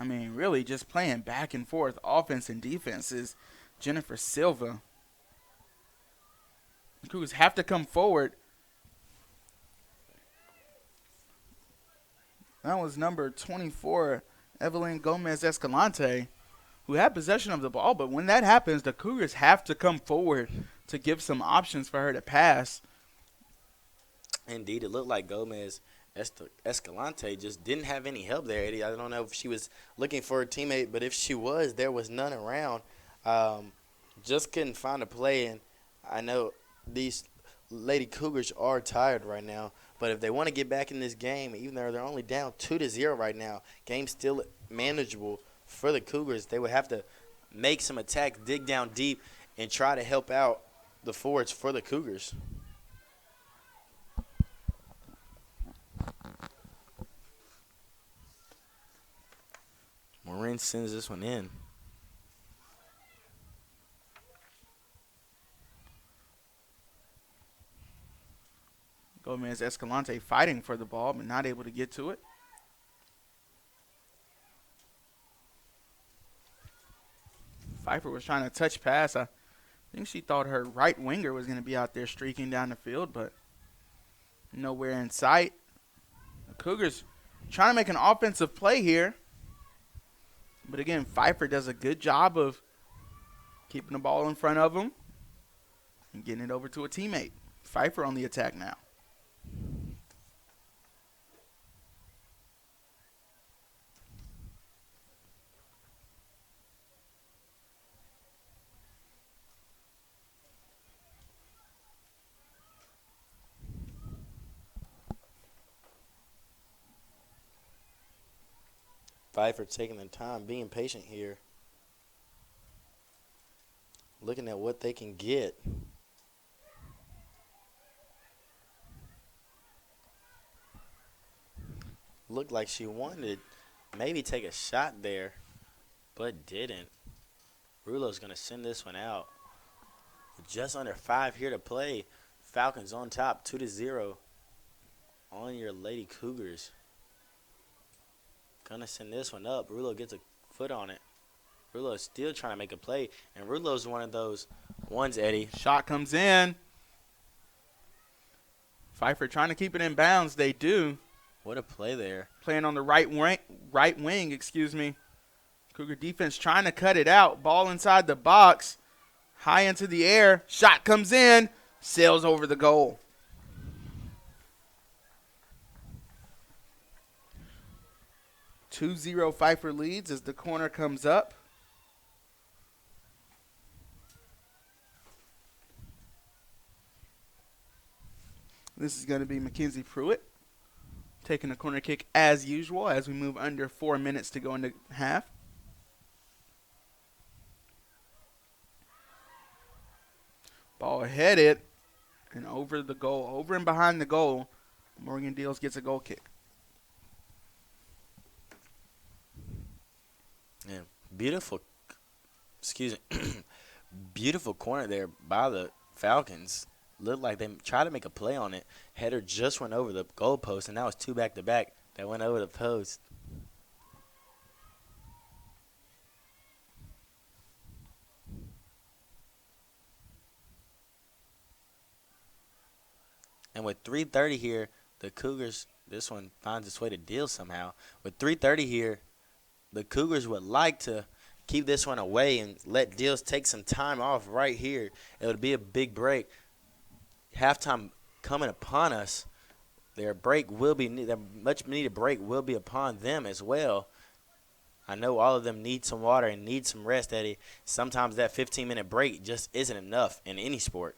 I mean, really just playing back and forth offense and defense is Jennifer Silva. The Cougars have to come forward. That was number 24, Evelyn Gomez Escalante, who had possession of the ball. But when that happens, the Cougars have to come forward to give some options for her to pass. Indeed, it looked like Gomez Escalante just didn't have any help there, Eddie. I don't know if she was looking for a teammate, but if she was, there was none around. Just couldn't find a play, and I know these Lady Cougars are tired right now, but if they want to get back in this game, even though they're only down 2-0 right now, game's still manageable for the Cougars. They would have to make some attacks, dig down deep, and try to help out the forwards for the Cougars. Marin sends this one in. Gomez Escalante fighting for the ball, but not able to get to it. Pfeiffer was trying to touch pass. I think she thought her right winger was going to be out there streaking down the field, but nowhere in sight. The Cougars trying to make an offensive play here. But again, Pfeiffer does a good job of keeping the ball in front of him and getting it over to a teammate. Pfeiffer on the attack now. Pfeiffer taking the time, being patient here. Looking at what they can get. Looked like she wanted maybe take a shot there, but didn't. Rulo's going to send this one out. With just under 5 here to play. Falcons on top, 2-0 on your Lady Cougars. Gonna send this one up. Rulo gets a foot on it. Rulo is still trying to make a play, and Rulo's one of those ones, Eddie. Shot comes in. Pfeiffer trying to keep it in bounds. They do. What a play there. Playing on the right wing, excuse me. Cougar defense trying to cut it out. Ball inside the box. High into the air. Shot comes in. Sails over the goal. 2-0 Pfeiffer leads as the corner comes up. This is going to be Mackenzie Pruitt taking a corner kick as usual as we move under 4 minutes to go into half. Ball headed and over the goal, over and behind the goal. Morgan Deals gets a goal kick. Yeah, beautiful corner there by the Falcons. Looked like they tried to make a play on it. Header just went over the goal post, and that was 2 back-to-back that went over the post. And with 3:30 here, the Cougars, this one finds its way to Deal somehow. With 3:30 here, the Cougars would like to keep this one away and let Deals take some time off right here. It would be a big break. Halftime coming upon us. Their much needed break will be upon them as well. I know all of them need some water and need some rest, Eddie. Sometimes that 15-minute break just isn't enough in any sport.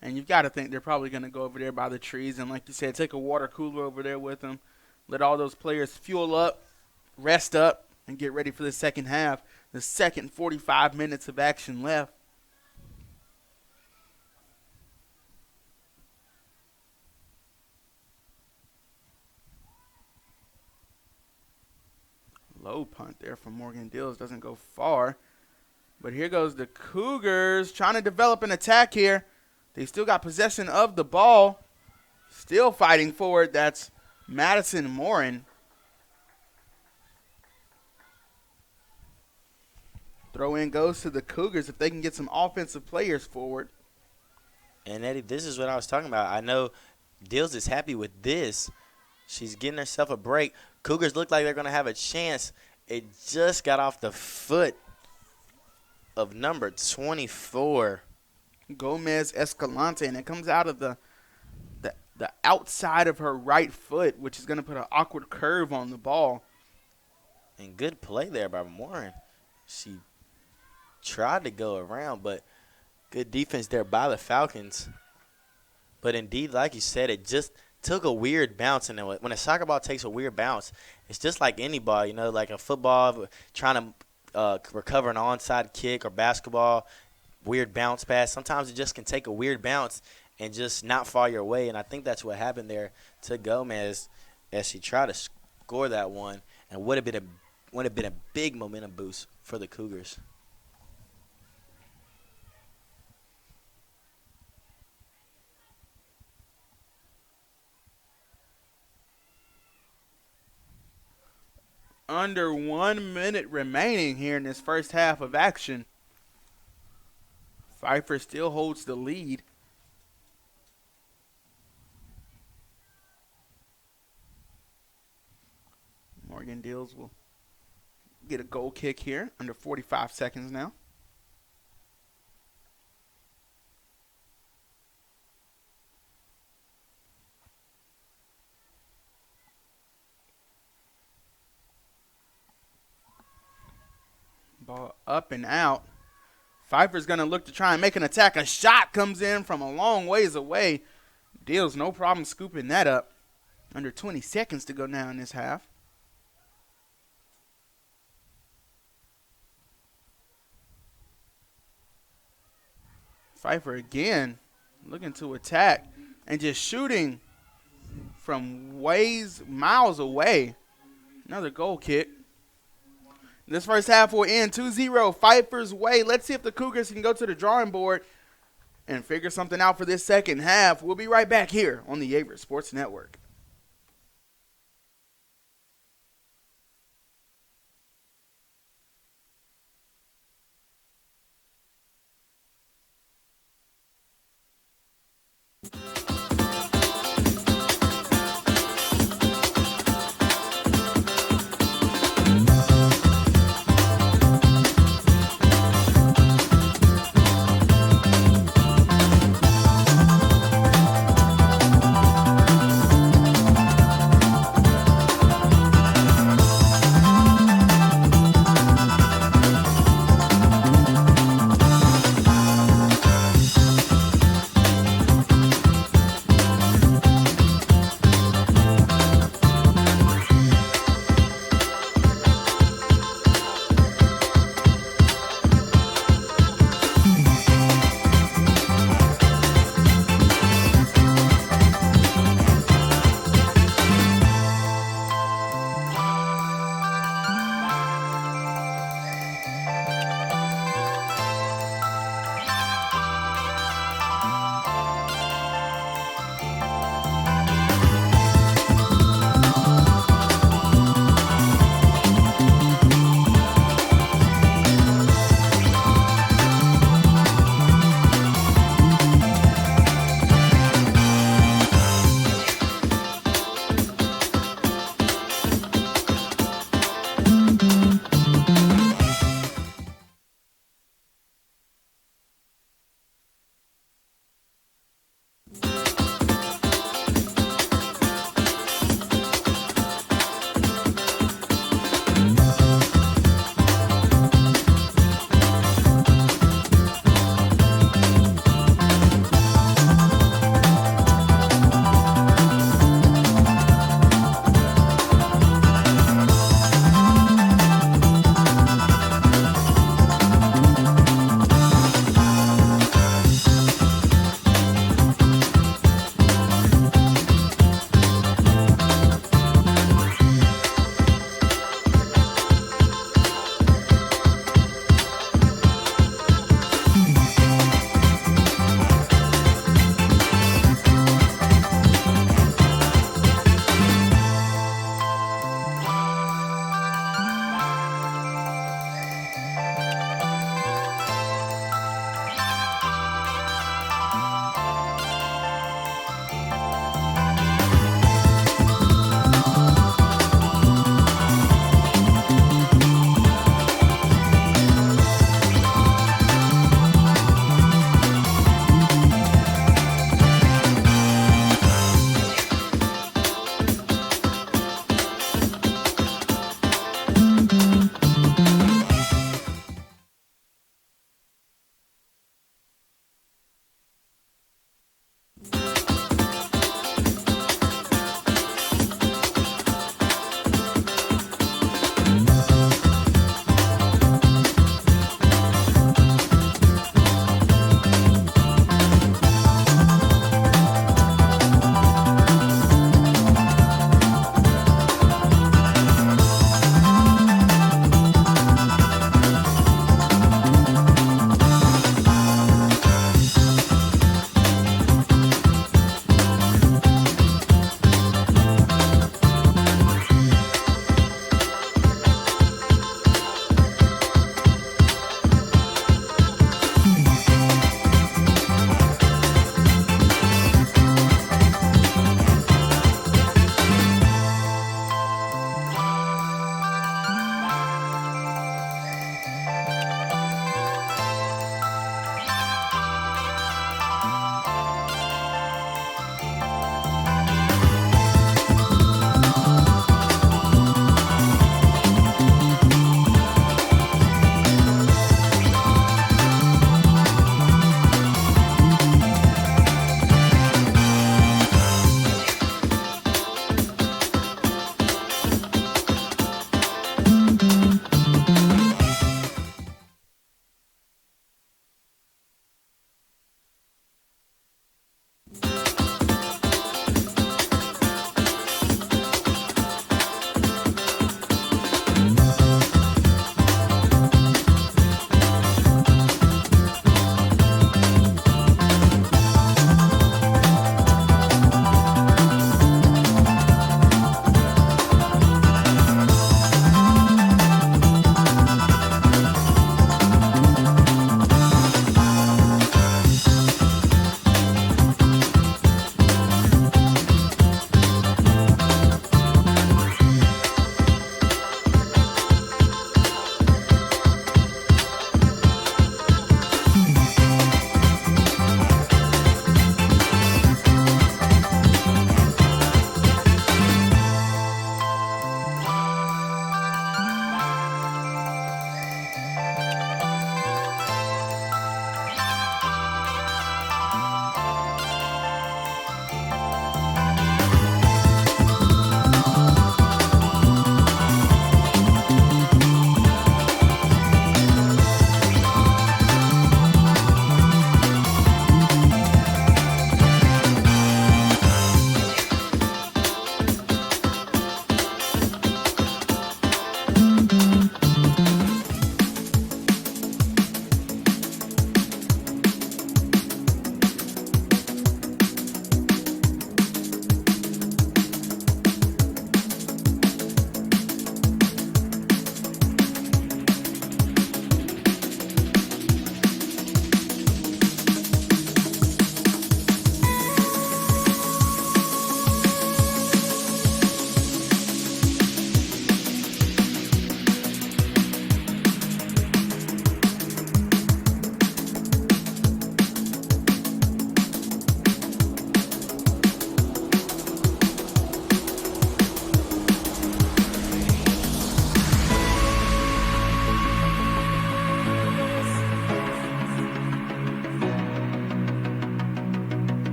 And you've got to think they're probably going to go over there by the trees and, like you said, take a water cooler over there with them. Let all those players fuel up, rest up, and get ready for the second half. The second 45 minutes of action left. Low punt there from Morgan Dills. Doesn't go far. But here goes the Cougars trying to develop an attack here. They still got possession of the ball. Still fighting forward. That's Madison Morin. Throw in goes to the Cougars if they can get some offensive players forward. And, Eddie, this is what I was talking about. I know Dills is happy with this. She's getting herself a break. Cougars look like they're going to have a chance. It just got off the foot of number 24. Gomez Escalante, and it comes out of the outside of her right foot, which is going to put an awkward curve on the ball. And good play there by Morin. She tried to go around, but good defense there by the Falcons. But indeed, like you said, it just took a weird bounce. And when a soccer ball takes a weird bounce, it's just like any ball, like a football trying to recover an onside kick or basketball, weird bounce pass. Sometimes it just can take a weird bounce and just not fall your way. And I think that's what happened there to Gomez as she tried to score that one. And would have been would have been a big momentum boost for the Cougars. Under 1 minute remaining here in this first half of action. Pfeiffer still holds the lead. Morgan Dills will get a goal kick here under 45 seconds now. Ball up and out. Pfeiffer's going to look to try and make an attack. A shot comes in from a long ways away. Dills no problem scooping that up. Under 20 seconds to go now in this half. Pfeiffer again looking to attack and just shooting from miles away. Another goal kick. This first half will end 2-0 Pfeiffer's way. Let's see if the Cougars can go to the drawing board and figure something out for this second half. We'll be right back here on the Averett Sports Network.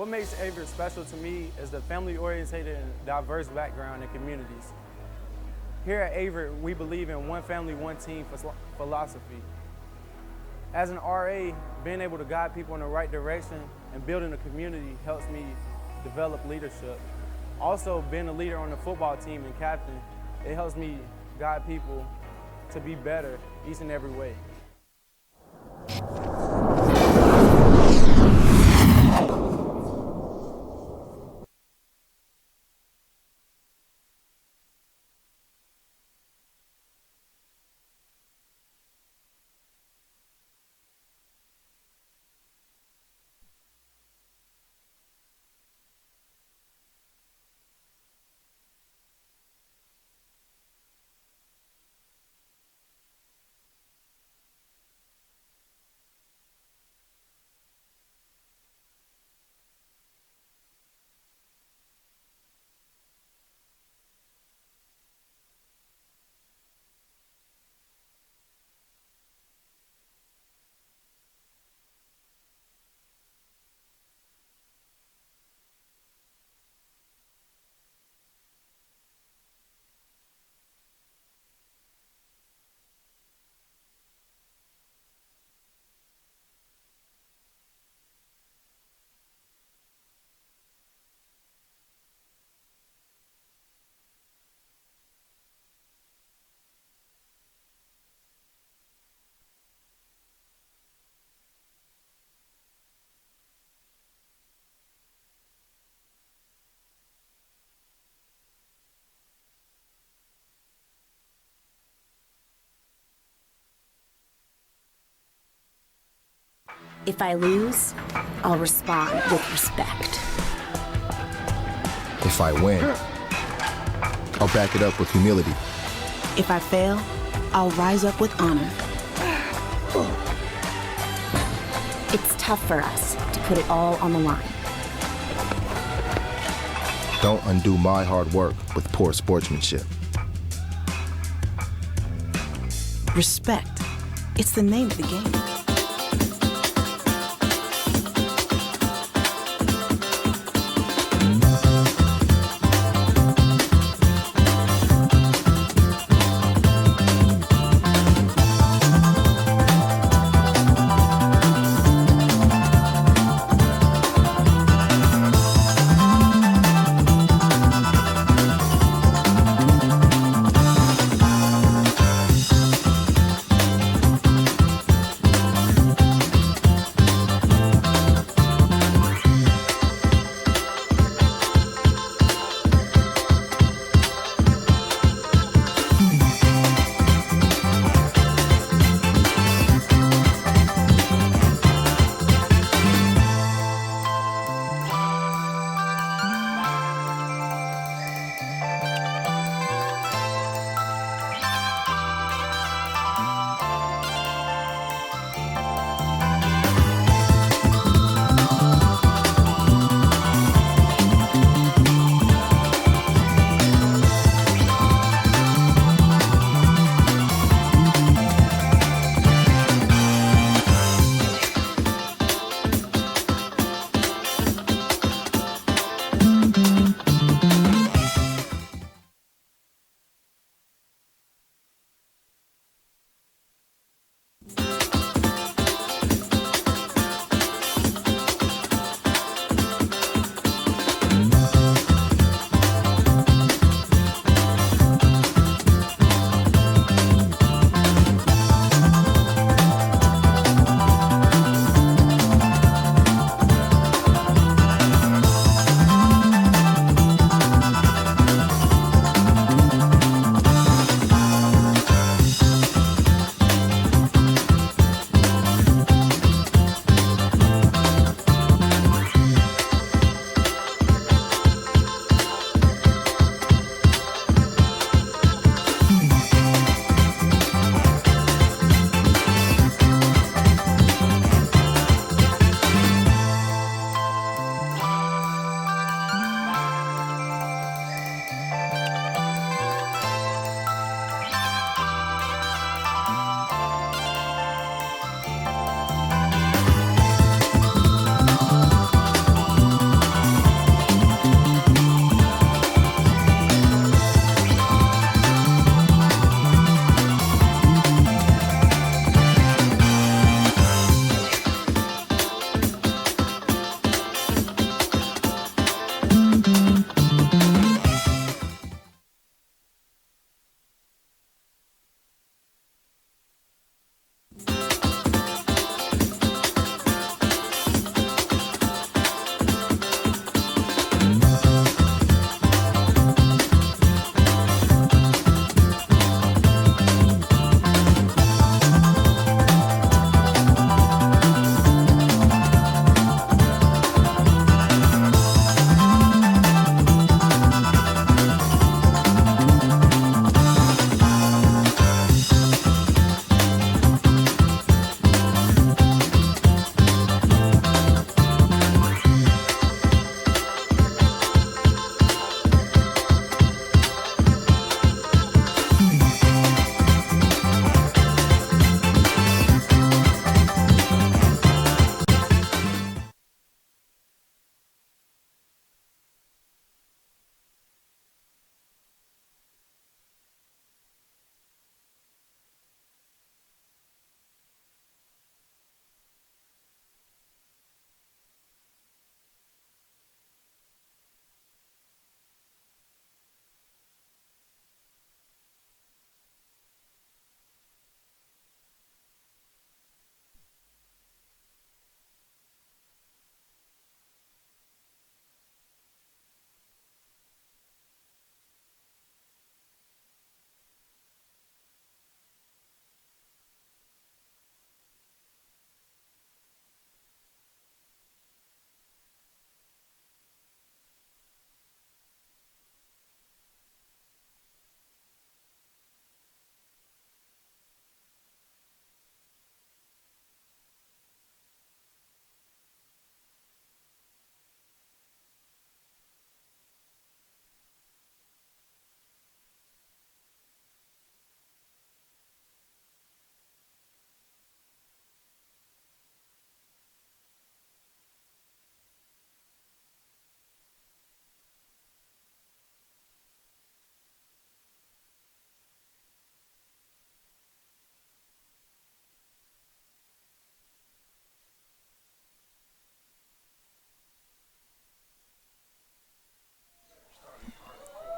What makes Averett special to me is the family-oriented and diverse background and communities. Here at Averett, we believe in one family, one team philosophy. As an RA, being able to guide people in the right direction and building a community helps me develop leadership. Also, being a leader on the football team and captain, it helps me guide people to be better each and every way. If I lose, I'll respond with respect. If I win, I'll back it up with humility. If I fail, I'll rise up with honor. It's tough for us to put it all on the line. Don't undo my hard work with poor sportsmanship. Respect. It's the name of the game.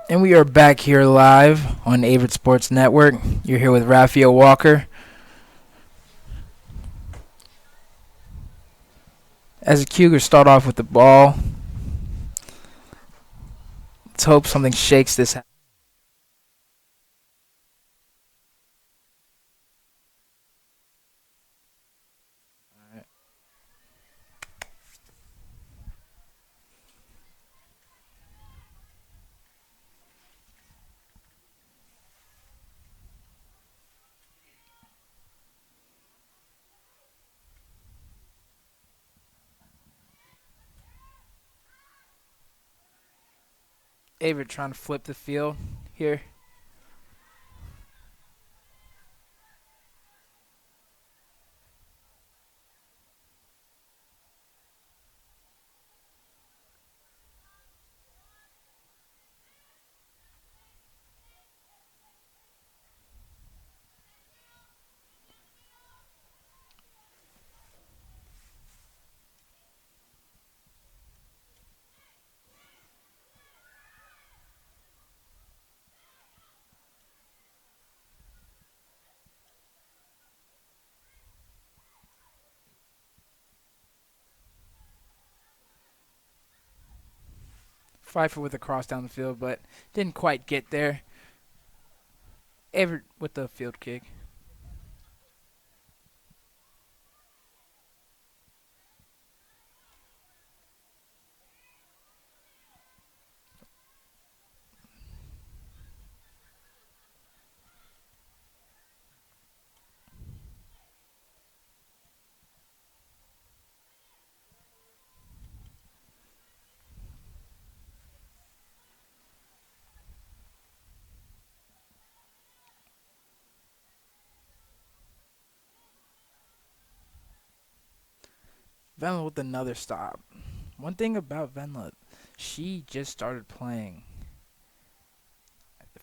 And we are back here live on Averett Sports Network. You're here with Raphael Walker. As the Cougars start off with the ball, let's hope something shakes this. Averett trying to flip the field here. Pfeiffer with a cross down the field, but didn't quite get there. Averett with the field kick. Venla with another stop. One thing about Venla, she just started playing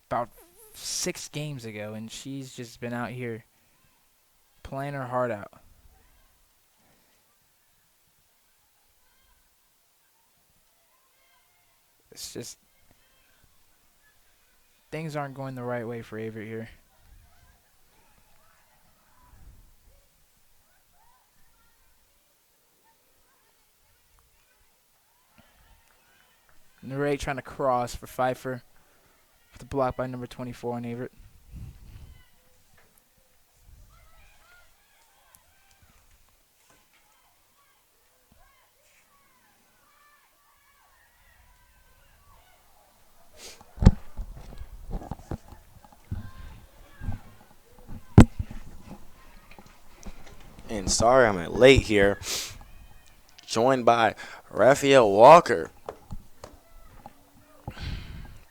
about 6 games ago, and she's just been out here playing her heart out. It's just things aren't going the right way for Averett here. Neray trying to cross for Pfeiffer with the block by number 24 on Averett. And sorry I'm late here. Joined by Raphael Walker,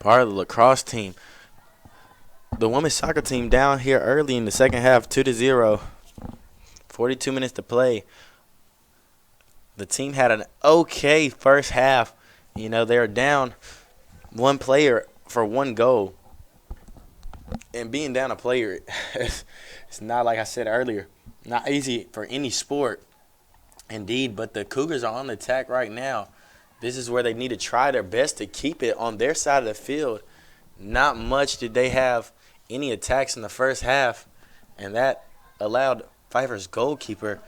part of the lacrosse team. The women's soccer team down here early in the second half, 2-0. 42 minutes to play. The team had an okay first half. You know, they were down one player for one goal. And being down a player, it's not, like I said earlier, not easy for any sport. Indeed, but the Cougars are on the attack right now. This is where they need to try their best to keep it on their side of the field. Not much did they have any attacks in the first half, and that allowed Pfeiffer's goalkeeper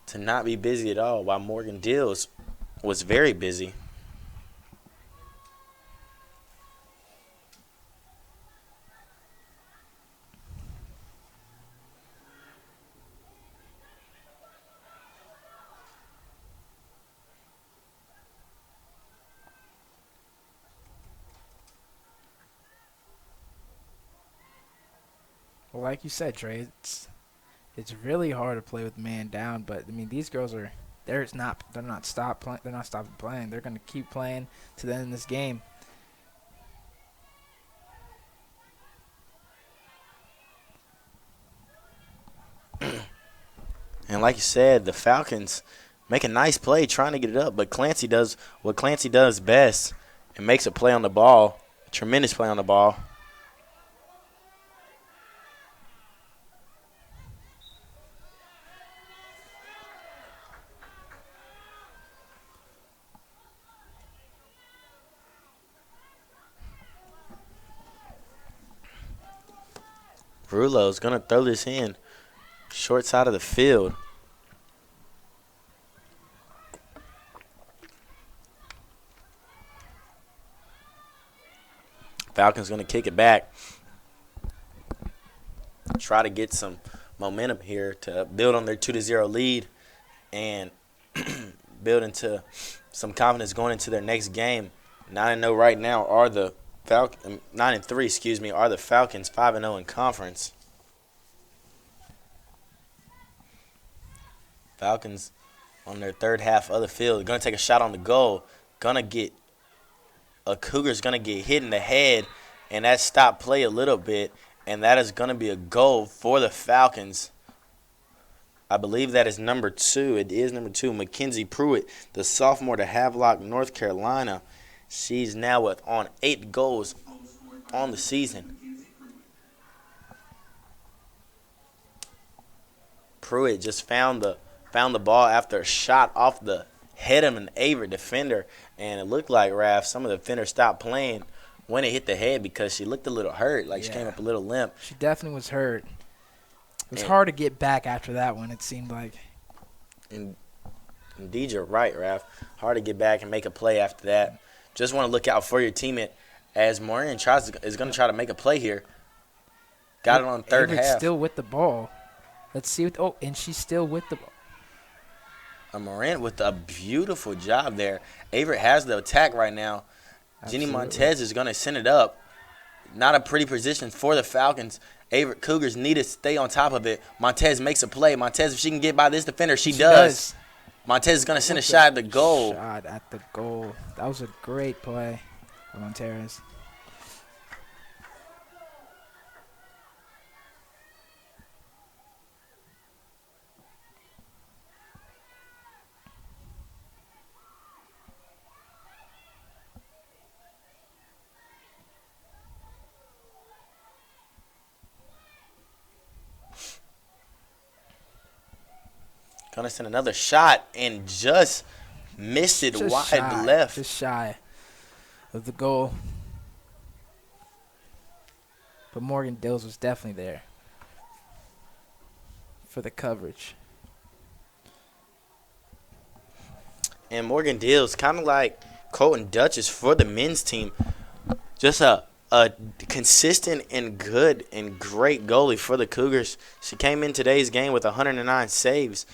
to not be busy at all, while Morgan Dills was very busy. Well, like you said, Trey, it's really hard to play with man down. But I mean, these girls are they're not stopping playing. They're gonna keep playing to the end of this game. And like you said, the Falcons make a nice play trying to get it up, but Clancy does what Clancy does best and makes a play on the ball, a tremendous play on the ball. Rulo's going to throw this in. Short side of the field. Falcons going to kick it back. Try to get some momentum here to build on their 2-0 lead and build into some confidence going into their next game. 9-0 right now are the 9-3, excuse me, are the Falcons, 5-0 in conference. Falcons on their third half of the field. Going to take a shot on the goal. Cougar's going to get hit in the head, and that stopped play a little bit, and that is going to be a goal for the Falcons. I believe that is number 2. It is number 2. Mackenzie Pruitt, the sophomore to Havelock, North Carolina. She's now on 8 goals on the season. Pruitt just found the ball after a shot off the head of an Averett defender, and it looked like, Raph, some of the defenders stopped playing when it hit the head because she looked a little hurt, like she came up a little limp. She definitely was hurt. It was hard to get back after that one, it seemed like. Indeed, you're right, Raph. Hard to get back and make a play after that. Just want to look out for your teammate as Moran is going to try to make a play here. Got it on third Averett's half. Still with the ball. Let's see. And she's still with the ball. Moran with a beautiful job there. Averett has the attack right now. Absolutely. Jenny Montez is going to send it up. Not a pretty position for the Falcons. Averett Cougars need to stay on top of it. Montez makes a play. Montez, if she can get by this defender, she does. Montez is going to send a shot at the goal. Shot at the goal. That was a great play by Montez. Going to send another shot and just missed it wide left. Just shy of the goal. But Morgan Dills was definitely there for the coverage. And Morgan Dills, kind of like Colton Dutchess for the men's team, just a consistent and good and great goalie for the Cougars. She came in today's game with 109 saves,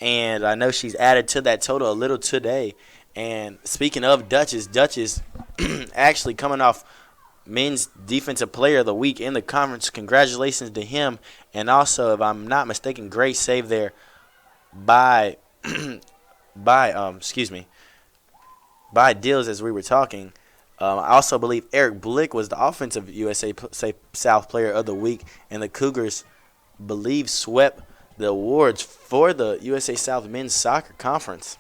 and I know she's added to that total a little today. And speaking of Dutchess actually coming off Men's Defensive Player of the Week in the conference. Congratulations to him. And also, if I'm not mistaken, great save there by Dills as we were talking. I also believe Eric Blick was the offensive USA South Player of the Week, and the Cougars believe swept the awards for the USA South Men's Soccer Conference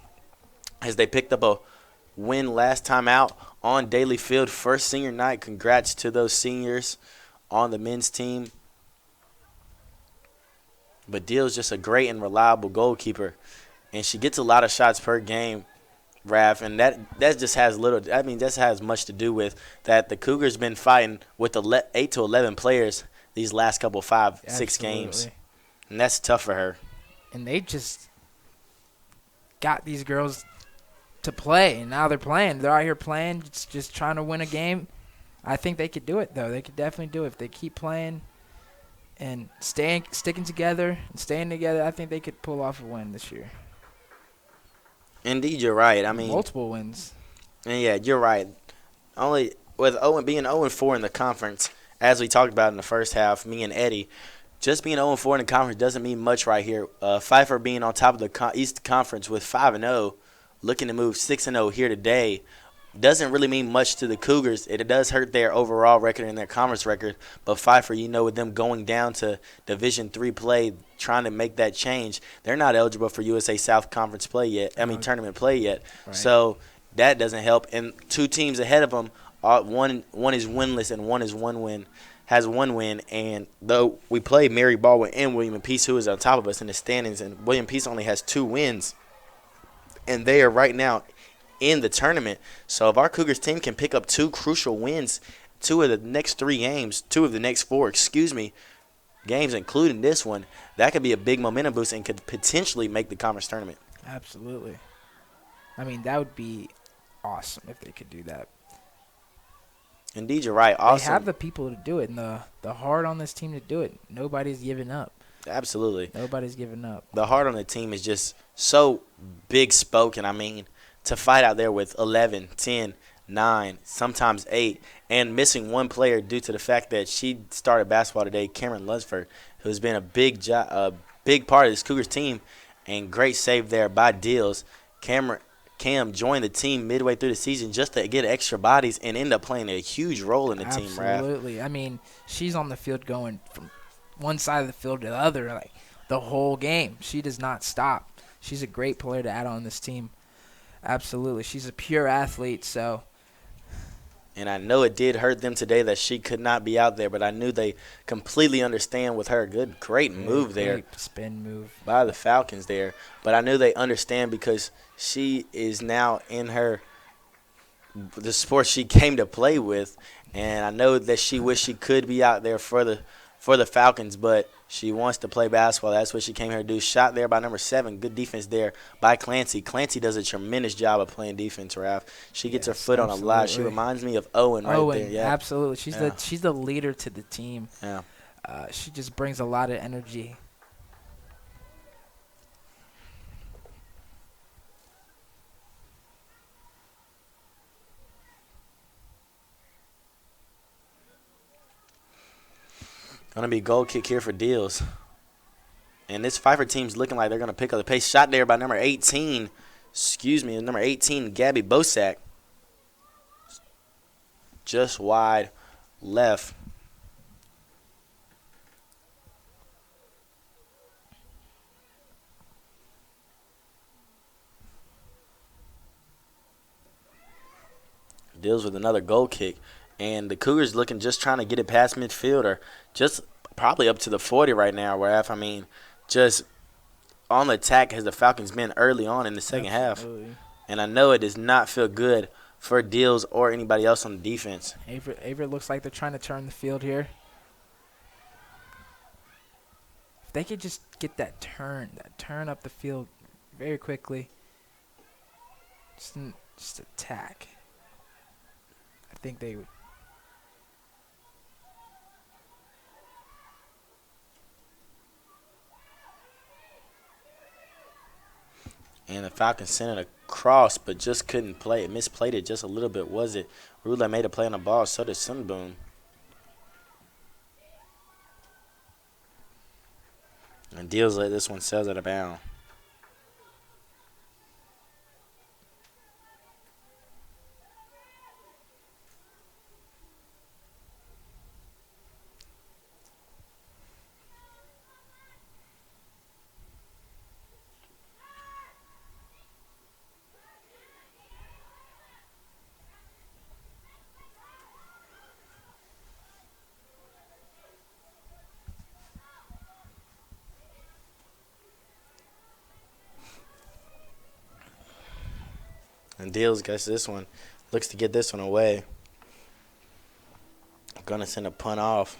as they picked up a win last time out on Daly Field. First senior night. Congrats to those seniors on the men's team. But Dill's just a great and reliable goalkeeper, and she gets a lot of shots per game, Raph, and that just has that has much to do with that the Cougars been fighting with 8 to 11 players these last couple 5-6 games, and that's tough for her. And they just got these girls to play, and now they're playing. They're out here playing, just trying to win a game. I think they could do it, though. They could definitely do it if they keep playing and sticking together and staying together. I think they could pull off a win this year. Indeed, you're right. I mean, multiple wins. And yeah, you're right. Only with being 0-4 in the conference, as we talked about in the first half, me and Eddie, just being 0-4 in the conference doesn't mean much right here. Pfeiffer being on top of the East Conference with 5-0, looking to move 6-0 here today, doesn't really mean much to the Cougars. It does hurt their overall record and their conference record. But Pfeiffer, with them going down to Division III play, trying to make that change, they're not eligible for USA South Conference play yet. Tournament play yet. Right. So that doesn't help. And two teams ahead of them, one is winless and one has one win. And though we play Mary Baldwin and William Peace, who is on top of us in the standings, and William Peace only has 2 wins, and they are right now in the tournament. So if our Cougars team can pick up 2 crucial wins, 2 of the next 4, games, including this one, that could be a big momentum boost and could potentially make the conference tournament. Absolutely. I mean, that would be awesome if they could do that. Indeed, you're right. They Awesome. have the people to do it, and the heart on this team to do it. Nobody's giving up. Absolutely. Nobody's giving up. The heart on the team is just so big spoken. I mean, to fight out there with 11, 10, 9, sometimes 8, and missing one player due to the fact that she started basketball today, Cameron Lunsford, who's been a big part of this Cougars team, and great save there by Deals. Cam joined the team midway through the season just to get extra bodies and end up playing a huge role in the team, Raph. Absolutely. I mean, she's on the field going from one side of the field to the other like the whole game. She does not stop. She's a great player to add on this team. Absolutely. She's a pure athlete, so. And I know it did hurt them today that she could not be out there, but I knew they completely understand with her. Great move there. Great spin move. By the Falcons there. But I knew they understand because she is now in the sport she came to play with. And I know that she wished she could be out there for the Falcons, but she wants to play basketball. That's what she came here to do. Shot there by number 7. Good defense there by Clancy. Clancy does a tremendous job of playing defense, Raph. She gets her foot on a lot. She reminds me of Owen there. Yeah, absolutely. She's the leader to the team. Yeah. She just brings a lot of energy. Going to be goal kick here for Deals. And this Pfeiffer team's looking like they're going to pick up the pace. Shot there by number 18. Number 18, Gabby Bosak. Just wide left. Deals with another goal kick. And the Cougars looking just trying to get it past midfield or just probably up to the 40 right now, Raph. I mean, just on the attack has the Falcons been early on in the second half. And I know it does not feel good for Deals or anybody else on the defense. Averett looks like they're trying to turn the field here. If they could just get that turn up the field very quickly, just attack, I think they would. And the Falcons sent it across, but just couldn't play it. Misplayed it just a little bit, was it? Roulette made a play on the ball, so did Sunboom. And Deals let this one sails out of bounds. And Deals gets this one. Looks to get this one away. Gonna send a punt off.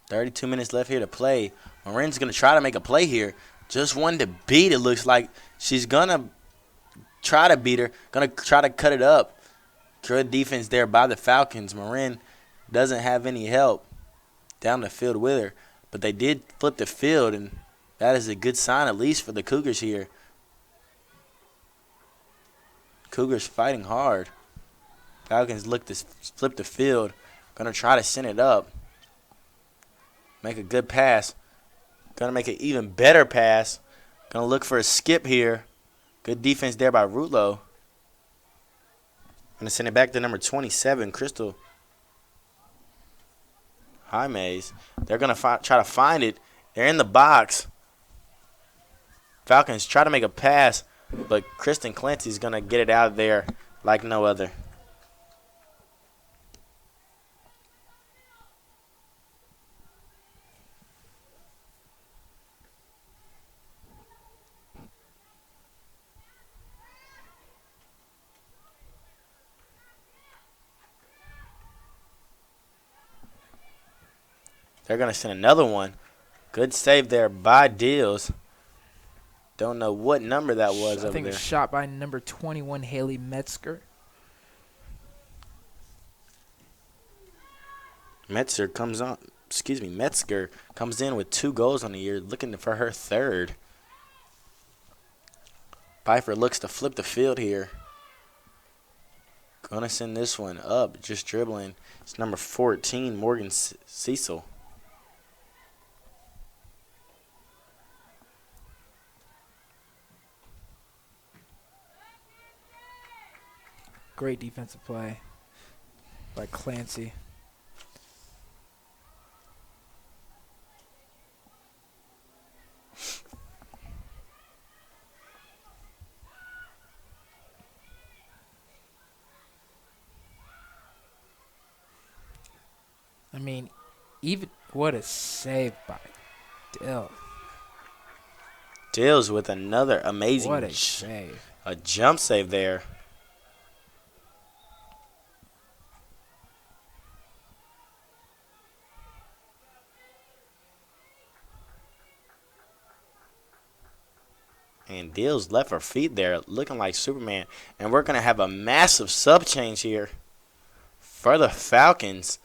32 minutes left here to play. Marin's gonna try to make a play here. Just one to beat. It looks like she's gonna try to beat her. Gonna try to cut it up. Good defense there by the Falcons. Marin doesn't have any help down the field with her. But they did flip the field, and that is a good sign, at least for the Cougars here. Cougars fighting hard. Falcons look to flip the field. Going to try to send it up. Make a good pass. Going to make an even better pass. Going to look for a skip here. Good defense there by Rutlo. Going to send it back to number 27, Crystal Jaimes. They're going to try to find it. They're in the box. Falcons try to make a pass, but Kristen Clancy's going to get it out of there like no other. They're going to send another one. Good save there by Deals. Don't know what number that was I over think there. it was shot by number 21, Haley Metzger. Metzger comes in with 2 goals on the year, looking for her 3rd. Pfeiffer looks to flip the field here. Gonna send this one up, just dribbling. It's number 14, Morgan Cecil. Great defensive play by Clancy. I mean, even what a save by Dill. Dills with another amazing What a save. a jump save there. And Dills left her feet there looking like Superman. And we're going to have a massive sub change here for the Falcons.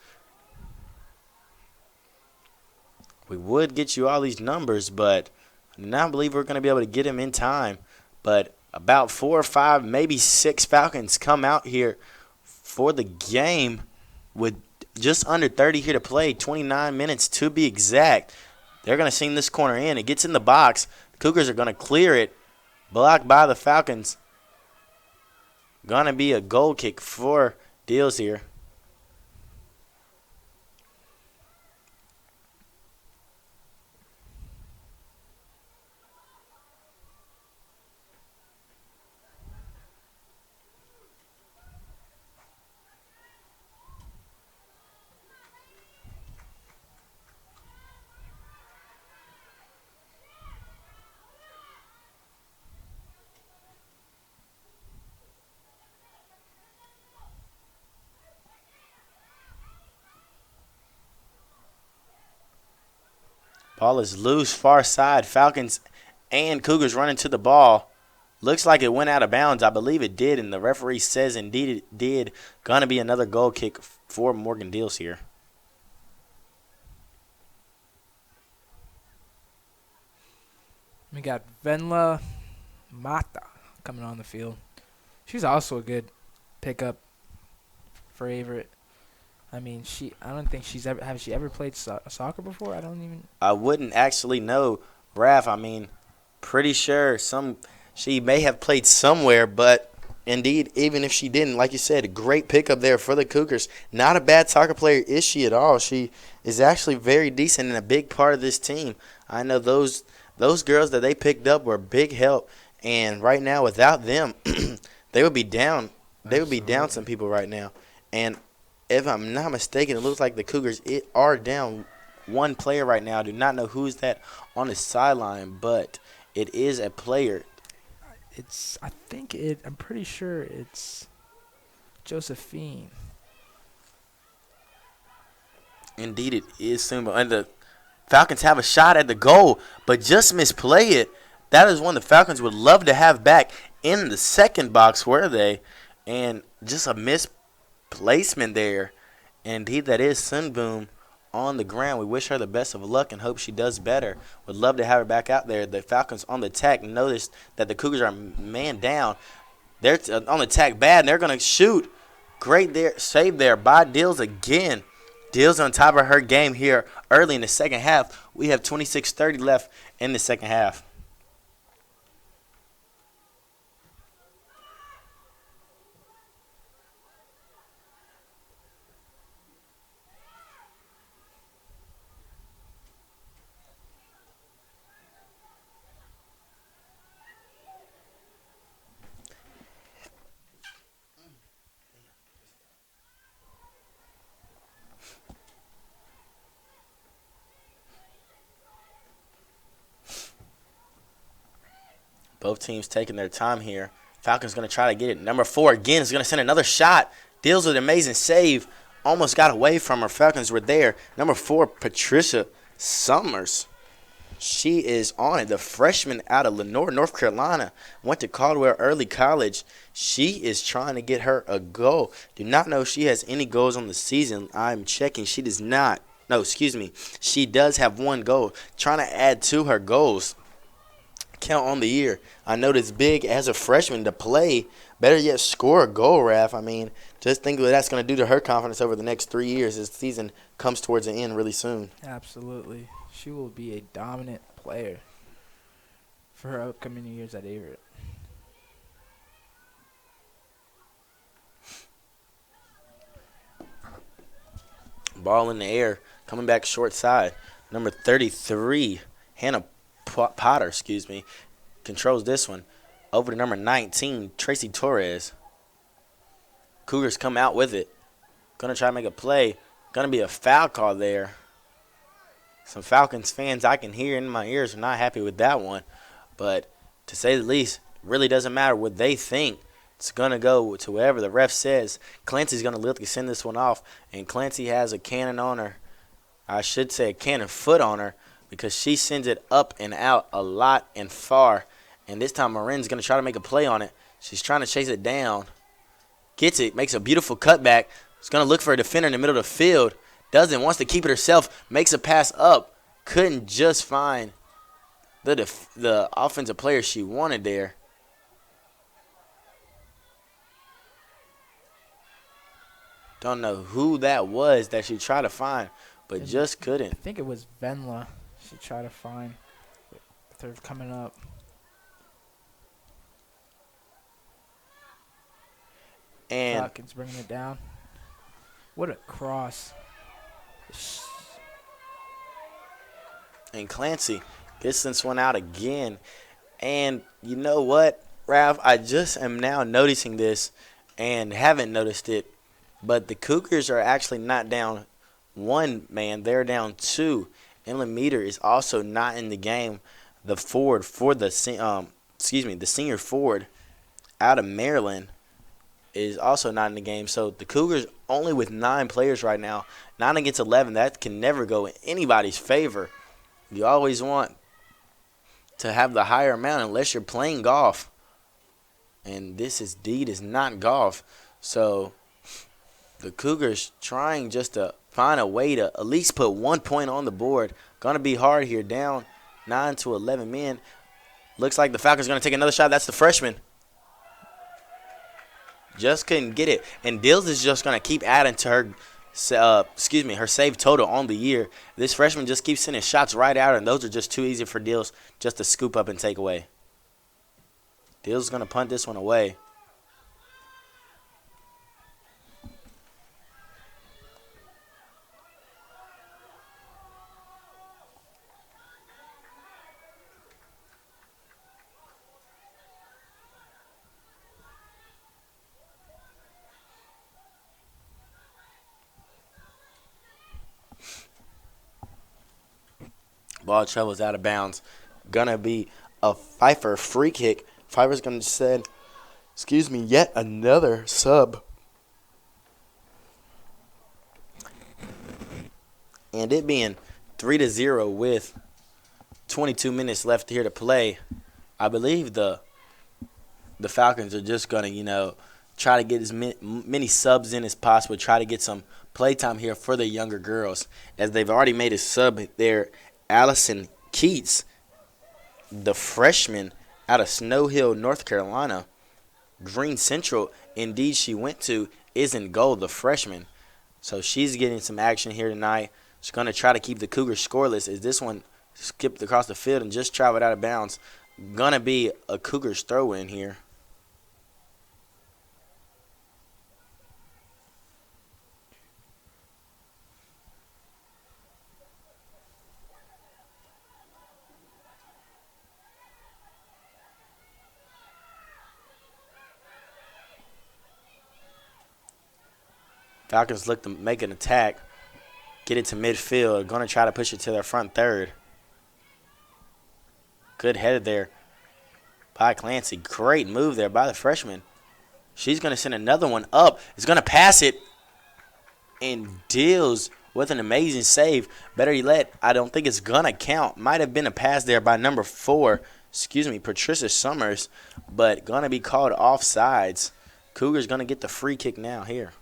We would get you all these numbers, but I do not believe we're going to be able to get them in time. But about 4 or 5, maybe 6 Falcons come out here for the game with just under 30 here to play, 29 minutes to be exact. They're going to sing this corner in. It gets in the box. The Cougars are going to clear it. Blocked by the Falcons. Going to be a goal kick for Deals here. Ball is loose, far side. Falcons and Cougars running to the ball. Looks like it went out of bounds. I believe it did, and the referee says indeed it did. Going to be another goal kick for Morgan Deals here. We got Venla Mata coming on the field. She's also a good pickup for Averett. I mean, I don't think has she ever played soccer before? I wouldn't actually know, Raph. I mean, pretty sure she may have played somewhere, but indeed, even if she didn't, like you said, a great pickup there for the Cougars. Not a bad soccer player is she at all. She is actually very decent and a big part of this team. I know those girls that they picked up were big help, and right now without them, they would be down. They would be down some people right now, and if I'm not mistaken, it looks like the Cougars are down one player right now. I do not know who's that on the sideline, but it is a player. I'm pretty sure it's Josephine. Indeed, it is Sumba. And the Falcons have a shot at the goal, but just misplay it. That is one the Falcons would love to have back in the second box, were they? And just a misplacement there. And indeed, that is Sunboom on the ground. We wish her the best of luck and hope she does better. Would love to have her back out there. The Falcons on the attack notice that the Cougars are man down. They're on the attack bad, and they're going to shoot. Great there, save there by Dills again. Dills on top of her game here early in the second half. We have 26:30 left in the second half. Both teams taking their time here. Falcons going to try to get it. Number 4 again is going to send another shot. Deals with an amazing save almost got away from her. Falcons were there. Number 4, Patricia Summers. She is on it. The freshman out of Lenoir, North Carolina. Went to Caldwell Early College. She is trying to get her a goal. Do not know if she has any goals on the season. I'm checking. She does not. No, excuse me. She does have 1 goal. Trying to add to her goals. Count on the year. I know it's big as a freshman to play. Better yet, score a goal, Raph. I mean, just think what that's going to do to her confidence over the next 3 years as the season comes towards an end really soon. Absolutely. She will be a dominant player for her upcoming years at Averett. Ball in the air, coming back short side. Number 33, Hannah Potter, controls this one. Over to number 19, Tracy Torres. Cougars come out with it. Gonna try to make a play. Gonna be a foul call there. Some Falcons fans I can hear in my ears are not happy with that one. But to say the least, it really doesn't matter what they think. It's going to go to wherever the ref says. Clancy's going to literally send this one off. And Clancy has a cannon on her. I should say a cannon foot on her because she sends it up and out a lot and far. And this time Marin's going to try to make a play on it. She's trying to chase it down. Gets it. Makes a beautiful cutback. She's going to look for a defender in the middle of the field. Doesn't. Wants to keep it herself. Makes a pass up. Couldn't just find the offensive player she wanted there. Don't know who that was that she tried to find, but just couldn't. I think it was Venla she tried to find. They're coming up. And Falcons bringing it down. What a cross. And Clancy gets this one out again. And you know what, Ralph? I just am now noticing this and haven't noticed it. But the Cougars are actually not down 1 man. They're down 2. Emily Meter is also not in the game. The forward for the senior forward out of Maryland is also not in the game. So the Cougars only with 9 players right now. 9 against 11. That can never go in anybody's favor. You always want to have the higher amount unless you're playing golf. And this indeed is not golf. So the Cougars trying just to find a way to at least put 1 point on the board. Going to be hard here. Down 9 to 11 men. Looks like the Falcons are going to take another shot. That's the freshman. Just couldn't get it. And Dills is just going to keep adding to her her save total on the year. This freshman just keeps sending shots right out, and those are just too easy for Dills just to scoop up and take away. Dills is going to punt this one away. Ball travels out of bounds. Gonna be a Pfeiffer free kick. Pfeiffer's gonna send, yet another sub. And it being 3-0 with 22 minutes left here to play, I believe the Falcons are just gonna, try to get as many subs in as possible. Try to get some playtime here for the younger girls, as they've already made a sub there. Allison Keats, the freshman out of Snow Hill, North Carolina. Green Central, indeed she went to, is in goal, the freshman. So she's getting some action here tonight. She's going to try to keep the Cougars scoreless as this one skipped across the field and just traveled out of bounds. Going to be a Cougars throw-in here. Falcons look to make an attack, get it to midfield, going to try to push it to their front third. Good header there by Clancy. Great move there by the freshman. She's going to send another one up. Is going to pass it. and deals with an amazing save. Better yet, I don't think it's going to count. Might have been a pass there by number 4, Patricia Summers, but going to be called offsides. Cougars going to get the free kick now here.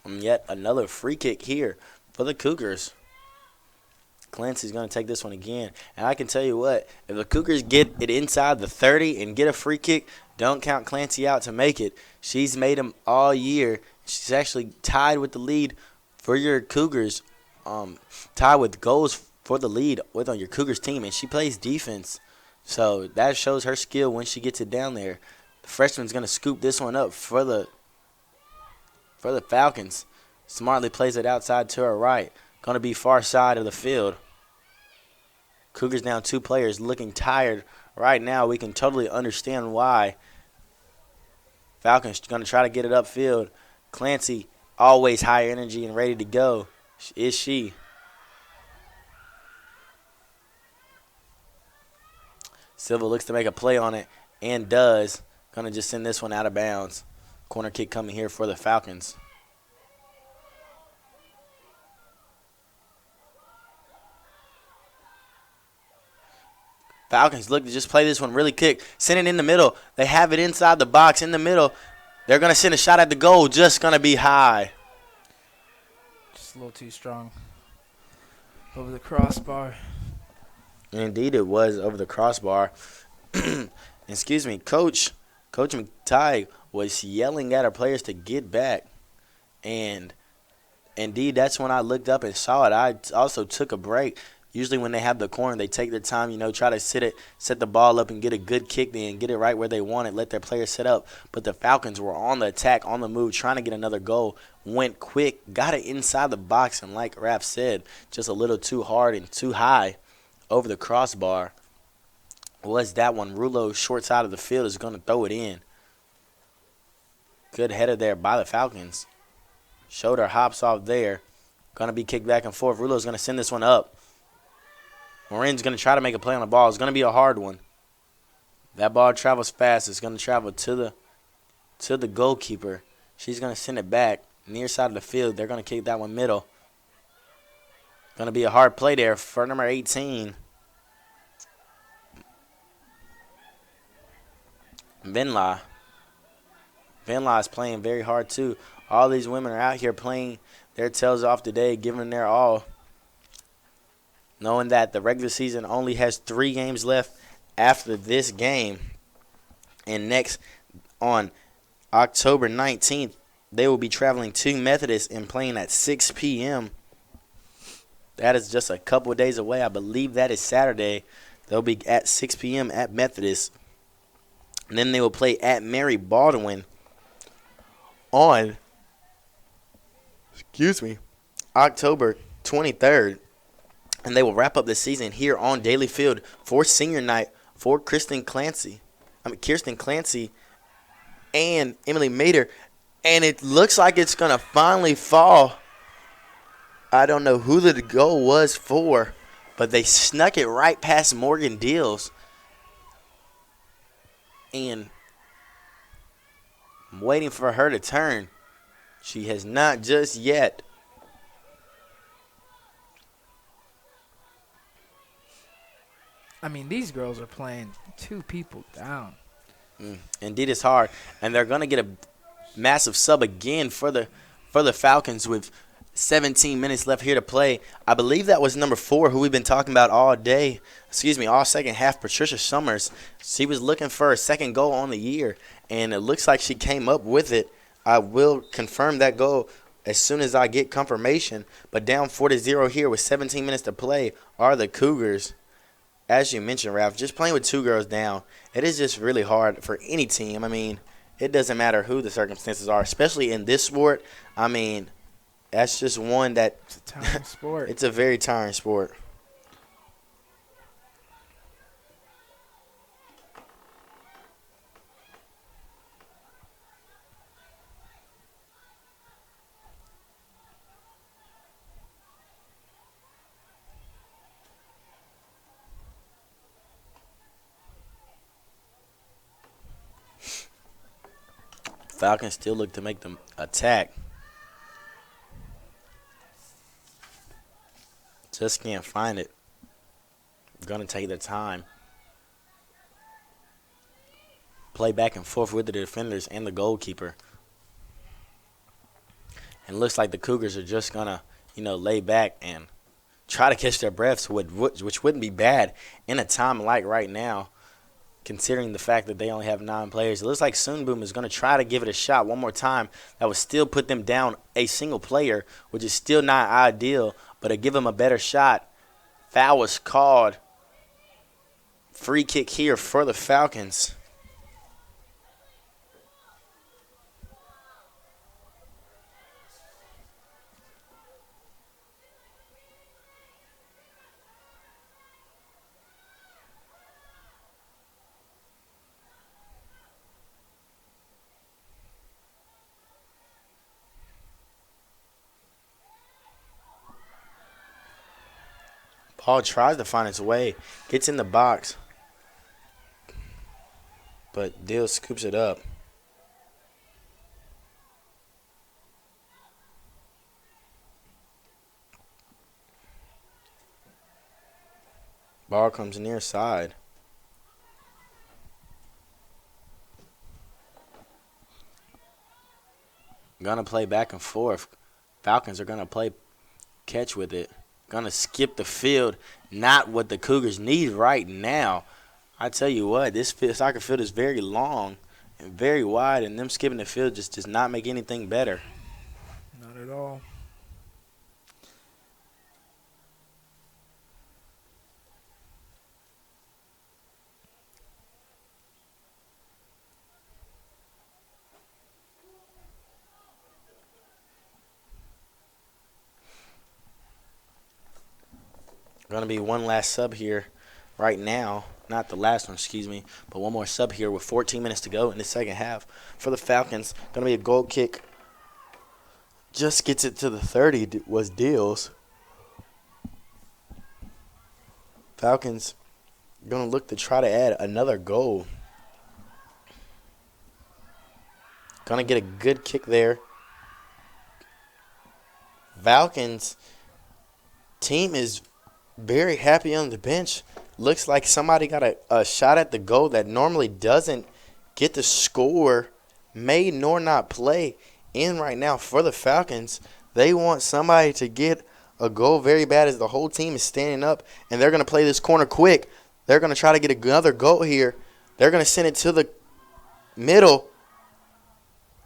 And yet another free kick here for the Cougars. Clancy's going to take this one again. And I can tell you what, if the Cougars get it inside the 30 and get a free kick, don't count Clancy out to make it. She's made them all year. She's actually tied with the lead for your Cougars, tied with goals for the lead with on your Cougars team, and she plays defense. So that shows her skill when she gets it down there. The freshman's going to scoop this one up for the Falcons. Smartly plays it outside to her right. Going to be far side of the field. Cougars down 2 players, looking tired right now. We can totally understand why. Falcons going to try to get it upfield. Clancy, always high energy and ready to go. Is she? Silva looks to make a play on it and does. Going to just send this one out of bounds. Corner kick coming here for the Falcons. Falcons look to just play this one really quick. Send it in the middle. They have it inside the box in the middle. They're going to send a shot at the goal. Just going to be high. Just a little too strong. Over the crossbar. Indeed, it was over the crossbar. Excuse me, Coach McTighe was yelling at our players to get back. And indeed, that's when I looked up and saw it. I also took a break. Usually when they have the corner, they take their time, try to set the ball up and get a good kick then, get it right where they want it, let their players set up. But the Falcons were on the attack, on the move, trying to get another goal. Went quick, got it inside the box, and like Raph said, just a little too hard and too high over the crossbar. Was that one. Rulo, short side of the field, is going to throw it in. Good header there by the Falcons. Shoulder hops off there. Going to be kicked back and forth. Rulo's going to send this one up. Morin's going to try to make a play on the ball. It's going to be a hard one. That ball travels fast. It's going to travel to the goalkeeper. She's going to send it back near side of the field. They're going to kick that one middle. Going to be a hard play there for number 18. Venla. Venla is playing very hard too. All these women are out here playing their tails off today, giving their all. Knowing that the regular season only has 3 games left after this game. And next, on October 19th, they will be traveling to Methodist and playing at 6 p.m. That is just a couple of days away. I believe that is Saturday. They'll be at 6 p.m. at Methodist. And then they will play at Mary Baldwin on, October 23rd. And they will wrap up the season here on Daly Field for senior night for Kirsten Clancy and Emily Mater. And it looks like it's going to finally fall. I don't know who the goal was for, but they snuck it right past Morgan Deals. And I'm waiting for her to turn. She has not just yet. I mean, these girls are playing 2 people down. Indeed, it's hard. And they're going to get a massive sub again for the Falcons with 17 minutes left here to play. I believe that was number 4, who we've been talking about all day. All second half, Patricia Summers. She was looking for a second goal on the year, and it looks like she came up with it. I will confirm that goal as soon as I get confirmation. But down 4-0 here with 17 minutes to play are the Cougars. As you mentioned, Ralph, just playing with 2 girls down, it is just really hard for any team. I mean, it doesn't matter who the circumstances are, especially in this sport. I mean, that's just one that It's a tiring sport. it's a very tiring sport. Falcons still look to make them attack. Just can't find it. Going to take their time. Play back and forth with the defenders and the goalkeeper. And looks like the Cougars are just going to, lay back and try to catch their breaths, which wouldn't be bad in a time like right now, considering the fact that they only have 9 players. It looks like Sunboom is going to try to give it a shot one more time. That would still put them down a single player, which is still not ideal, but to give them a better shot. Foul was called. Free kick here for the Falcons. Paul tries to find its way, gets in the box, but Dill scoops it up. Ball comes near side. Gonna play back and forth. Falcons are gonna play catch with it. Gonna skip the field. Not what the Cougars need right now. I tell you what, this soccer field is very long and very wide, and them skipping the field just does not make anything better. Not at all. Going to be one last sub here right now. Not the last one, excuse me, but one more sub here with 14 minutes to go in the second half for the Falcons. Going to be a goal kick. Just gets it to the 30 was Deals. Falcons going to look to try to add another goal. Going to get a good kick there. Falcons team is very happy on the bench. Looks like somebody got a shot at the goal that normally doesn't get the score made nor not play in right now for the Falcons. They want somebody to get a goal very bad as the whole team is standing up, and they're going to play this corner quick. They're going to try to get another goal here. They're going to send it to the middle.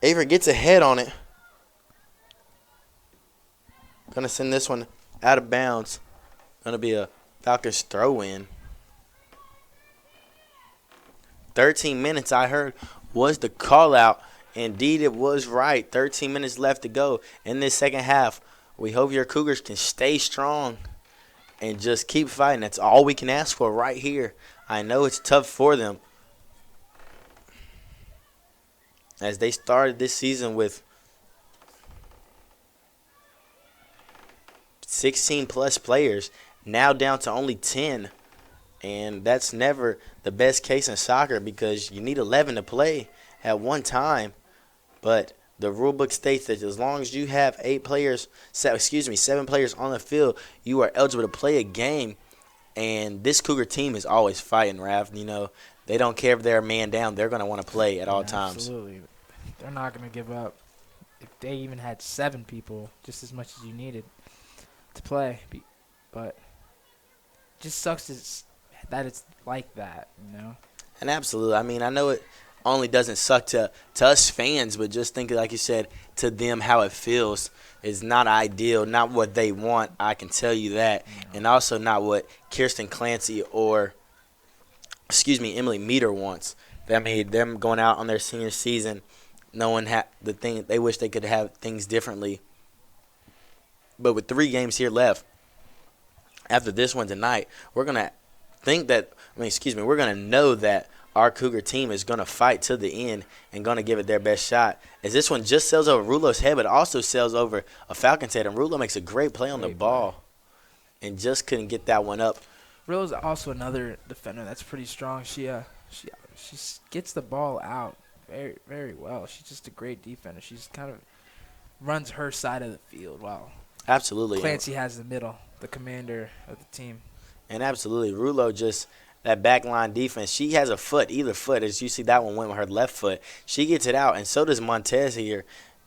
Averett gets ahead on it. Going to send this one out of bounds. Going to be a Falcons throw-in. 13 minutes, I heard, was the call-out. Indeed, it was right. 13 minutes left to go in this second half. We hope your Cougars can stay strong and just keep fighting. That's all we can ask for right here. I know it's tough for them, as they started this season with 16-plus players, now down to only 10. And that's never the best case in soccer because you need 11 to play at one time. But the rule book states that as long as you have 7 players on the field, you are eligible to play a game. And this Cougar team is always fighting, Rav. You know, they don't care if they're a man down. They're going to want to play at all times. Absolutely. They're not going to give up. If they even had 7 people, just as much as you needed to play. But it just sucks that it's like that, you know? And absolutely. I mean, I know it only doesn't suck to us fans, but just think, like you said, to them how it feels is not ideal, not what they want, I can tell you that, and also not what Kirsten Clancy or, Emily Meter wants. I mean, them going out on their senior season, knowing the thing they wish they could have things differently. But with 3 games here left, after this one tonight, we're gonna we're gonna know that our Cougar team is going to fight to the end and going to give it their best shot. As this one just sails over Rulo's head, but also sails over a Falcons head. And Rulo makes a great play on the ball and just couldn't get that one up. Rulo's also another defender that's pretty strong. She gets the ball out very, very well. She's just a great defender. She's kind of runs her side of the field while Absolutely. Clancy has the middle, the commander of the team. And absolutely, Rulo just that backline defense. She has a foot, either foot. As you see, that one went with her left foot. She gets it out, and so does Montez here,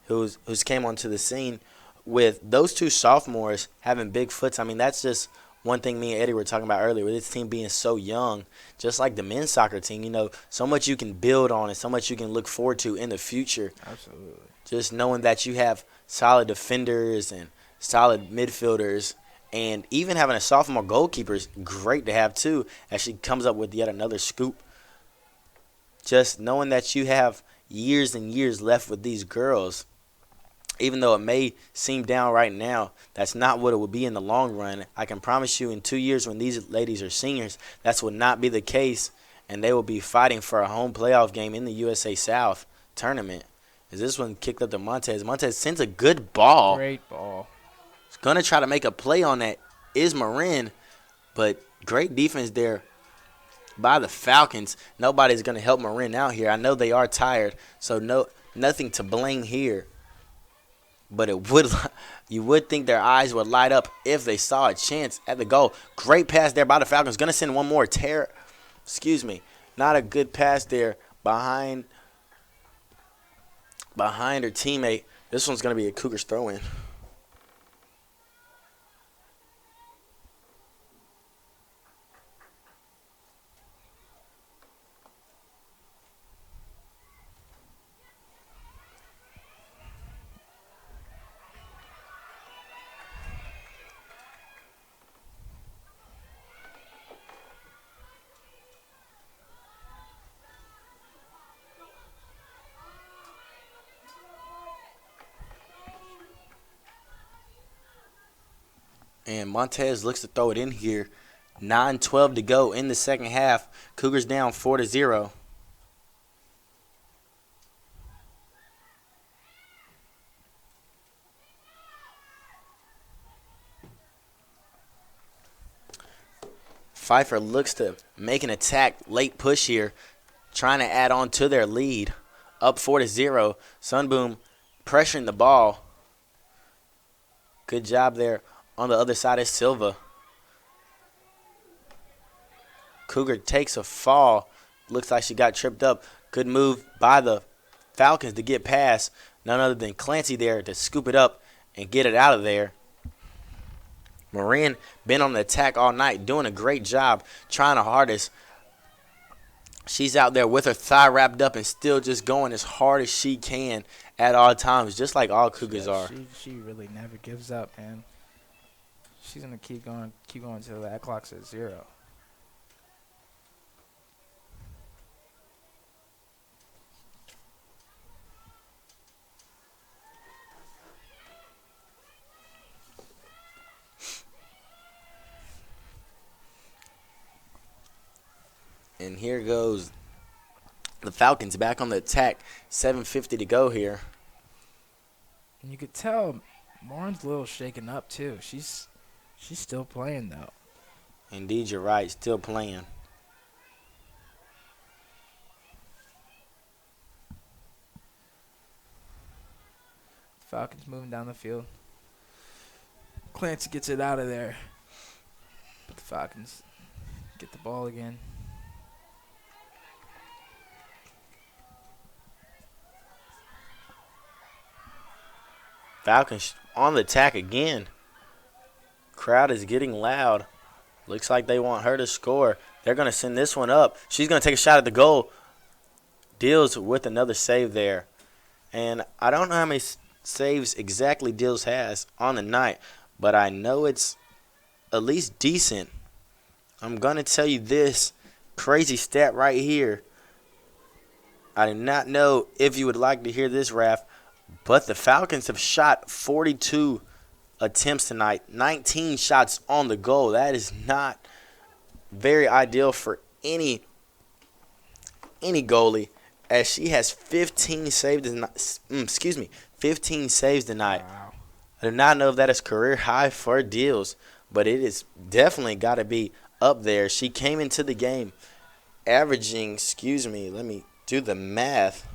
who's came onto the scene. With those two sophomores having big foots, I mean, that's just one thing me and Eddie were talking about earlier, with this team being so young, just like the men's soccer team, you know, so much you can build on and so much you can look forward to in the future. Absolutely. Just knowing that you have solid defenders and solid midfielders, and even having a sophomore goalkeeper is great to have too, as she comes up with yet another scoop. Just knowing that you have years and years left with these girls, even though it may seem down right now, that's not what it will be in the long run. I can promise you in 2 years when these ladies are seniors, that will not be the case, and they will be fighting for a home playoff game in the USA South tournament. As this one kicked up to Montez. Montez sends a good ball. Great ball. He's going to try to make a play on that is Marin, but great defense there by the Falcons. Nobody's going to help Marin out here. I know they are tired, so nothing to blame here. But you would think their eyes would light up if they saw a chance at the goal. Great pass there by the Falcons. Going to send one more. Not a good pass there behind her teammate. This one's going to be a Cougars throw-in. And Montez looks to throw it in here. 9:12 to go in the second half. Cougars down 4-0. Pfeiffer looks to make an attack, late push here, trying to add on to their lead. Up 4-0. Sunboom pressuring the ball. Good job there. On the other side is Silva. Cougar takes a fall. Looks like she got tripped up. Good move by the Falcons to get past. None other than Clancy there to scoop it up and get it out of there. Marin been on the attack all night, doing a great job, trying her hardest. She's out there with her thigh wrapped up and still just going as hard as she can at all times, just like all Cougars are. She really never gives up, man. She's gonna keep going until that clock's at 0. And here goes the Falcons back on the attack. 7:50 to go here. And you could tell Morin's a little shaken up too. She's still playing though. Indeed, you're right. Still playing. Falcons moving down the field. Clancy gets it out of there. But the Falcons get the ball again. Falcons on the attack again. Crowd is getting loud. Looks like they want her to score. They're going to send this one up. She's going to take a shot at the goal. Deals with another save there. And I don't know how many saves exactly Deals has on the night, but I know it's at least decent. I'm going to tell you this crazy stat right here. I do not know if you would like to hear this, Raph, but the Falcons have shot 42 attempts tonight, 19 shots on the goal. That is not very ideal for any goalie, as she has 15 saves tonight. 15 saves tonight. Wow. I do not know if that is career high for Deals, but it is definitely got to be up there. She came into the game averaging, let me do the math.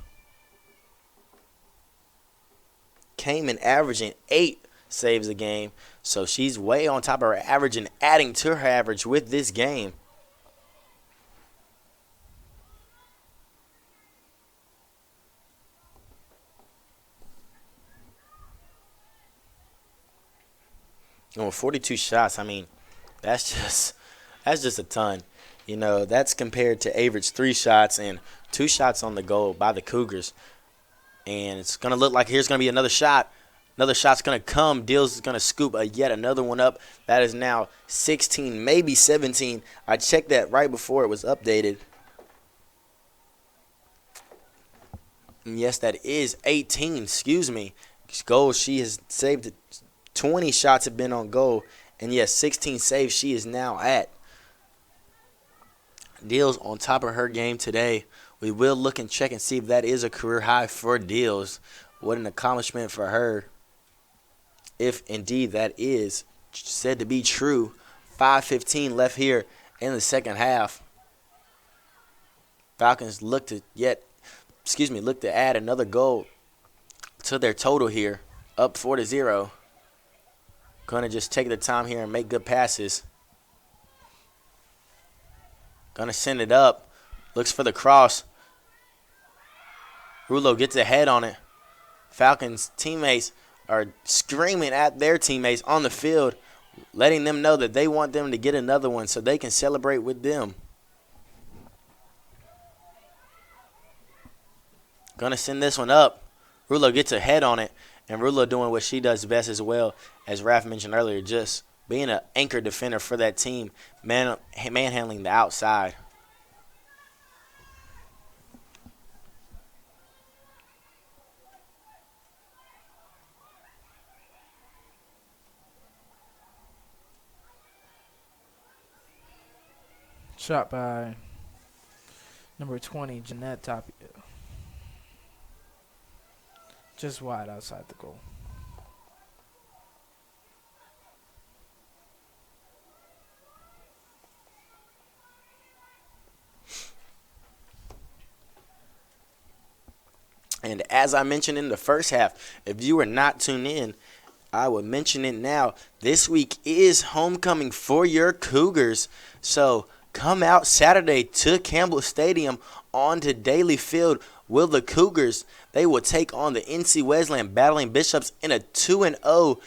came in averaging 8 saves a game. So she's way on top of her average and adding to her average with this game. And with 42 shots, I mean, that's just a ton. You know, that's compared to Averett's 3 shots and 2 shots on the goal by the Cougars. And it's going to look like here's going to be another shot. Another shot's going to come. Dills is going to scoop yet another one up. That is now 16, maybe 17. I checked that right before it was updated. And yes, that is 18. Excuse me. Goals she has saved. 20 shots have been on goal. And yes, 16 saves she is now at. Dills on top of her game today. We will look and check and see if that is a career high for Dills. What an accomplishment for her. If indeed that is said to be true. 5:15 left here in the second half. Falcons look to add another goal to their total here. Up 4-0. Gonna just take the time here and make good passes. Gonna send it up. Looks for the cross. Rulo gets a head on it. Falcons teammates are screaming at their teammates on the field, letting them know that they want them to get another one so they can celebrate with them. Gonna send this one up. Rulo gets a head on it, and Rulo doing what she does best as well, as Raph mentioned earlier, just being an anchor defender for that team, manhandling the outside. Shot by number 20, Jeanette Tapia. Just wide outside the goal. And as I mentioned in the first half, if you were not tuned in, I would mention it now. This week is homecoming for your Cougars. So come out Saturday to Campbell Stadium on to Daly Field. Will the Cougars, they will take on the NC Wesleyan Battling Bishops in a 2-0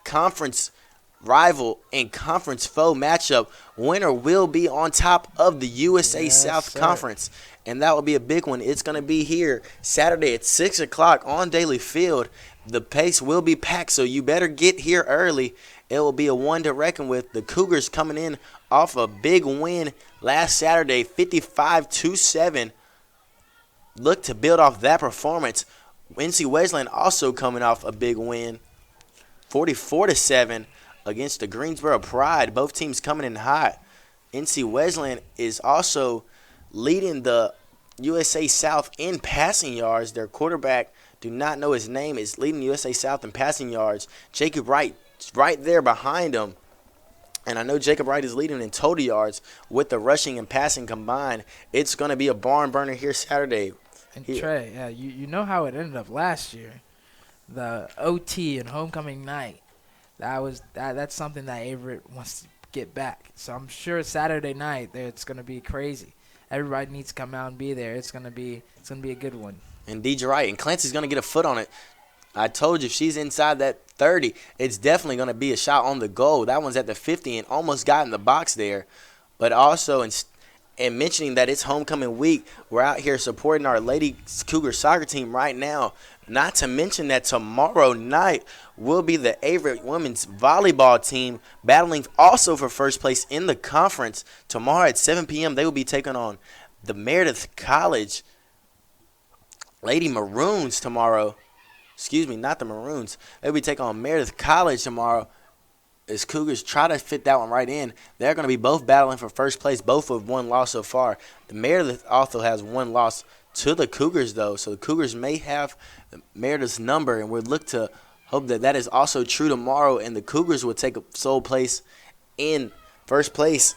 conference rival and conference foe matchup. Winner will be on top of the USA South Conference. And that will be a big one. It's going to be here Saturday at 6 o'clock on Daly Field. The pace will be packed, so you better get here early. It will be a one to reckon with. The Cougars coming in off a big win last Saturday, 55-7. Look to build off that performance. NC Wesleyan also coming off a big win, 44-7 against the Greensboro Pride. Both teams coming in hot. NC Wesleyan is also leading the USA South in passing yards. Their quarterback, do not know his name, is leading USA South in passing yards. Jacob Wright right there behind him. And I know Jacob Wright is leading in total yards with the rushing and passing combined. It's going to be a barn burner here Saturday. And Trey, yeah, you know how it ended up last year. The OT and homecoming night. That's something that Averett wants to get back. So I'm sure Saturday night it's going to be crazy. Everybody needs to come out and be there. It's gonna be a good one. Indeed, you're right. And Clancy's gonna get a foot on it. I told you, if she's inside that 30, it's definitely gonna be a shot on the goal. That one's at the 50 and almost got in the box there. But also, and mentioning that it's homecoming week, we're out here supporting our Lady Cougar soccer team right now. Not to mention that tomorrow night will be the Averett women's volleyball team battling also for first place in the conference. Tomorrow at 7 p.m. they will be taking on the Meredith College Lady Maroons tomorrow. Excuse me, not the Maroons. They'll be taking on Meredith College tomorrow. As Cougars try to fit that one right in, they're going to be both battling for first place, both with one loss so far. The Meredith also has one loss to the Cougars, though, so the Cougars may have Meredith's number, and we'll look to hope that that is also true tomorrow, and the Cougars will take a sole place in first place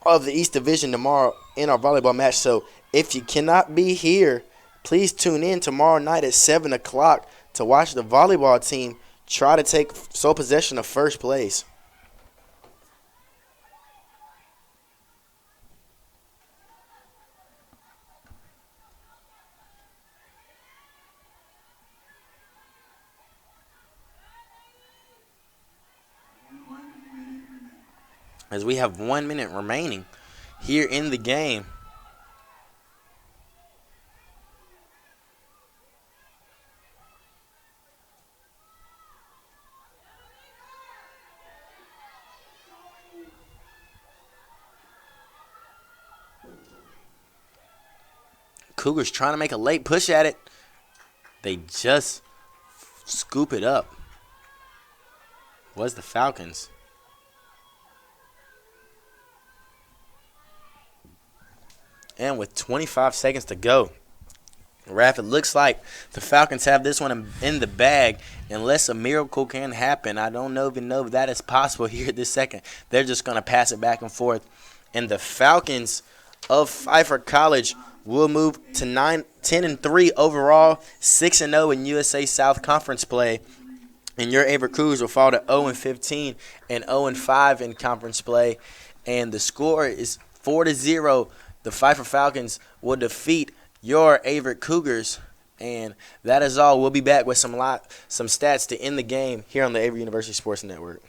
of the East Division tomorrow in our volleyball match. So if you cannot be here, please tune in tomorrow night at 7 o'clock to watch the volleyball team try to take sole possession of first place. As we have 1 minute remaining here in the game. Cougars trying to make a late push at it. They just scoop it up. Was the Falcons. And with 25 seconds to go, Raph, it looks like the Falcons have this one in the bag. Unless a miracle can happen, I don't even know if that is possible here this second. They're just going to pass it back and forth. And the Falcons of Pfeiffer College will move to 10-3 overall, 6-0 in USA South Conference play. And your Averett Cougars will fall to 0-15 and 0-5 in conference play. And the score is 4-0. The Pfeiffer Falcons will defeat your Averett Cougars. And that is all. We'll be back with some stats to end the game here on the Averett University Sports Network.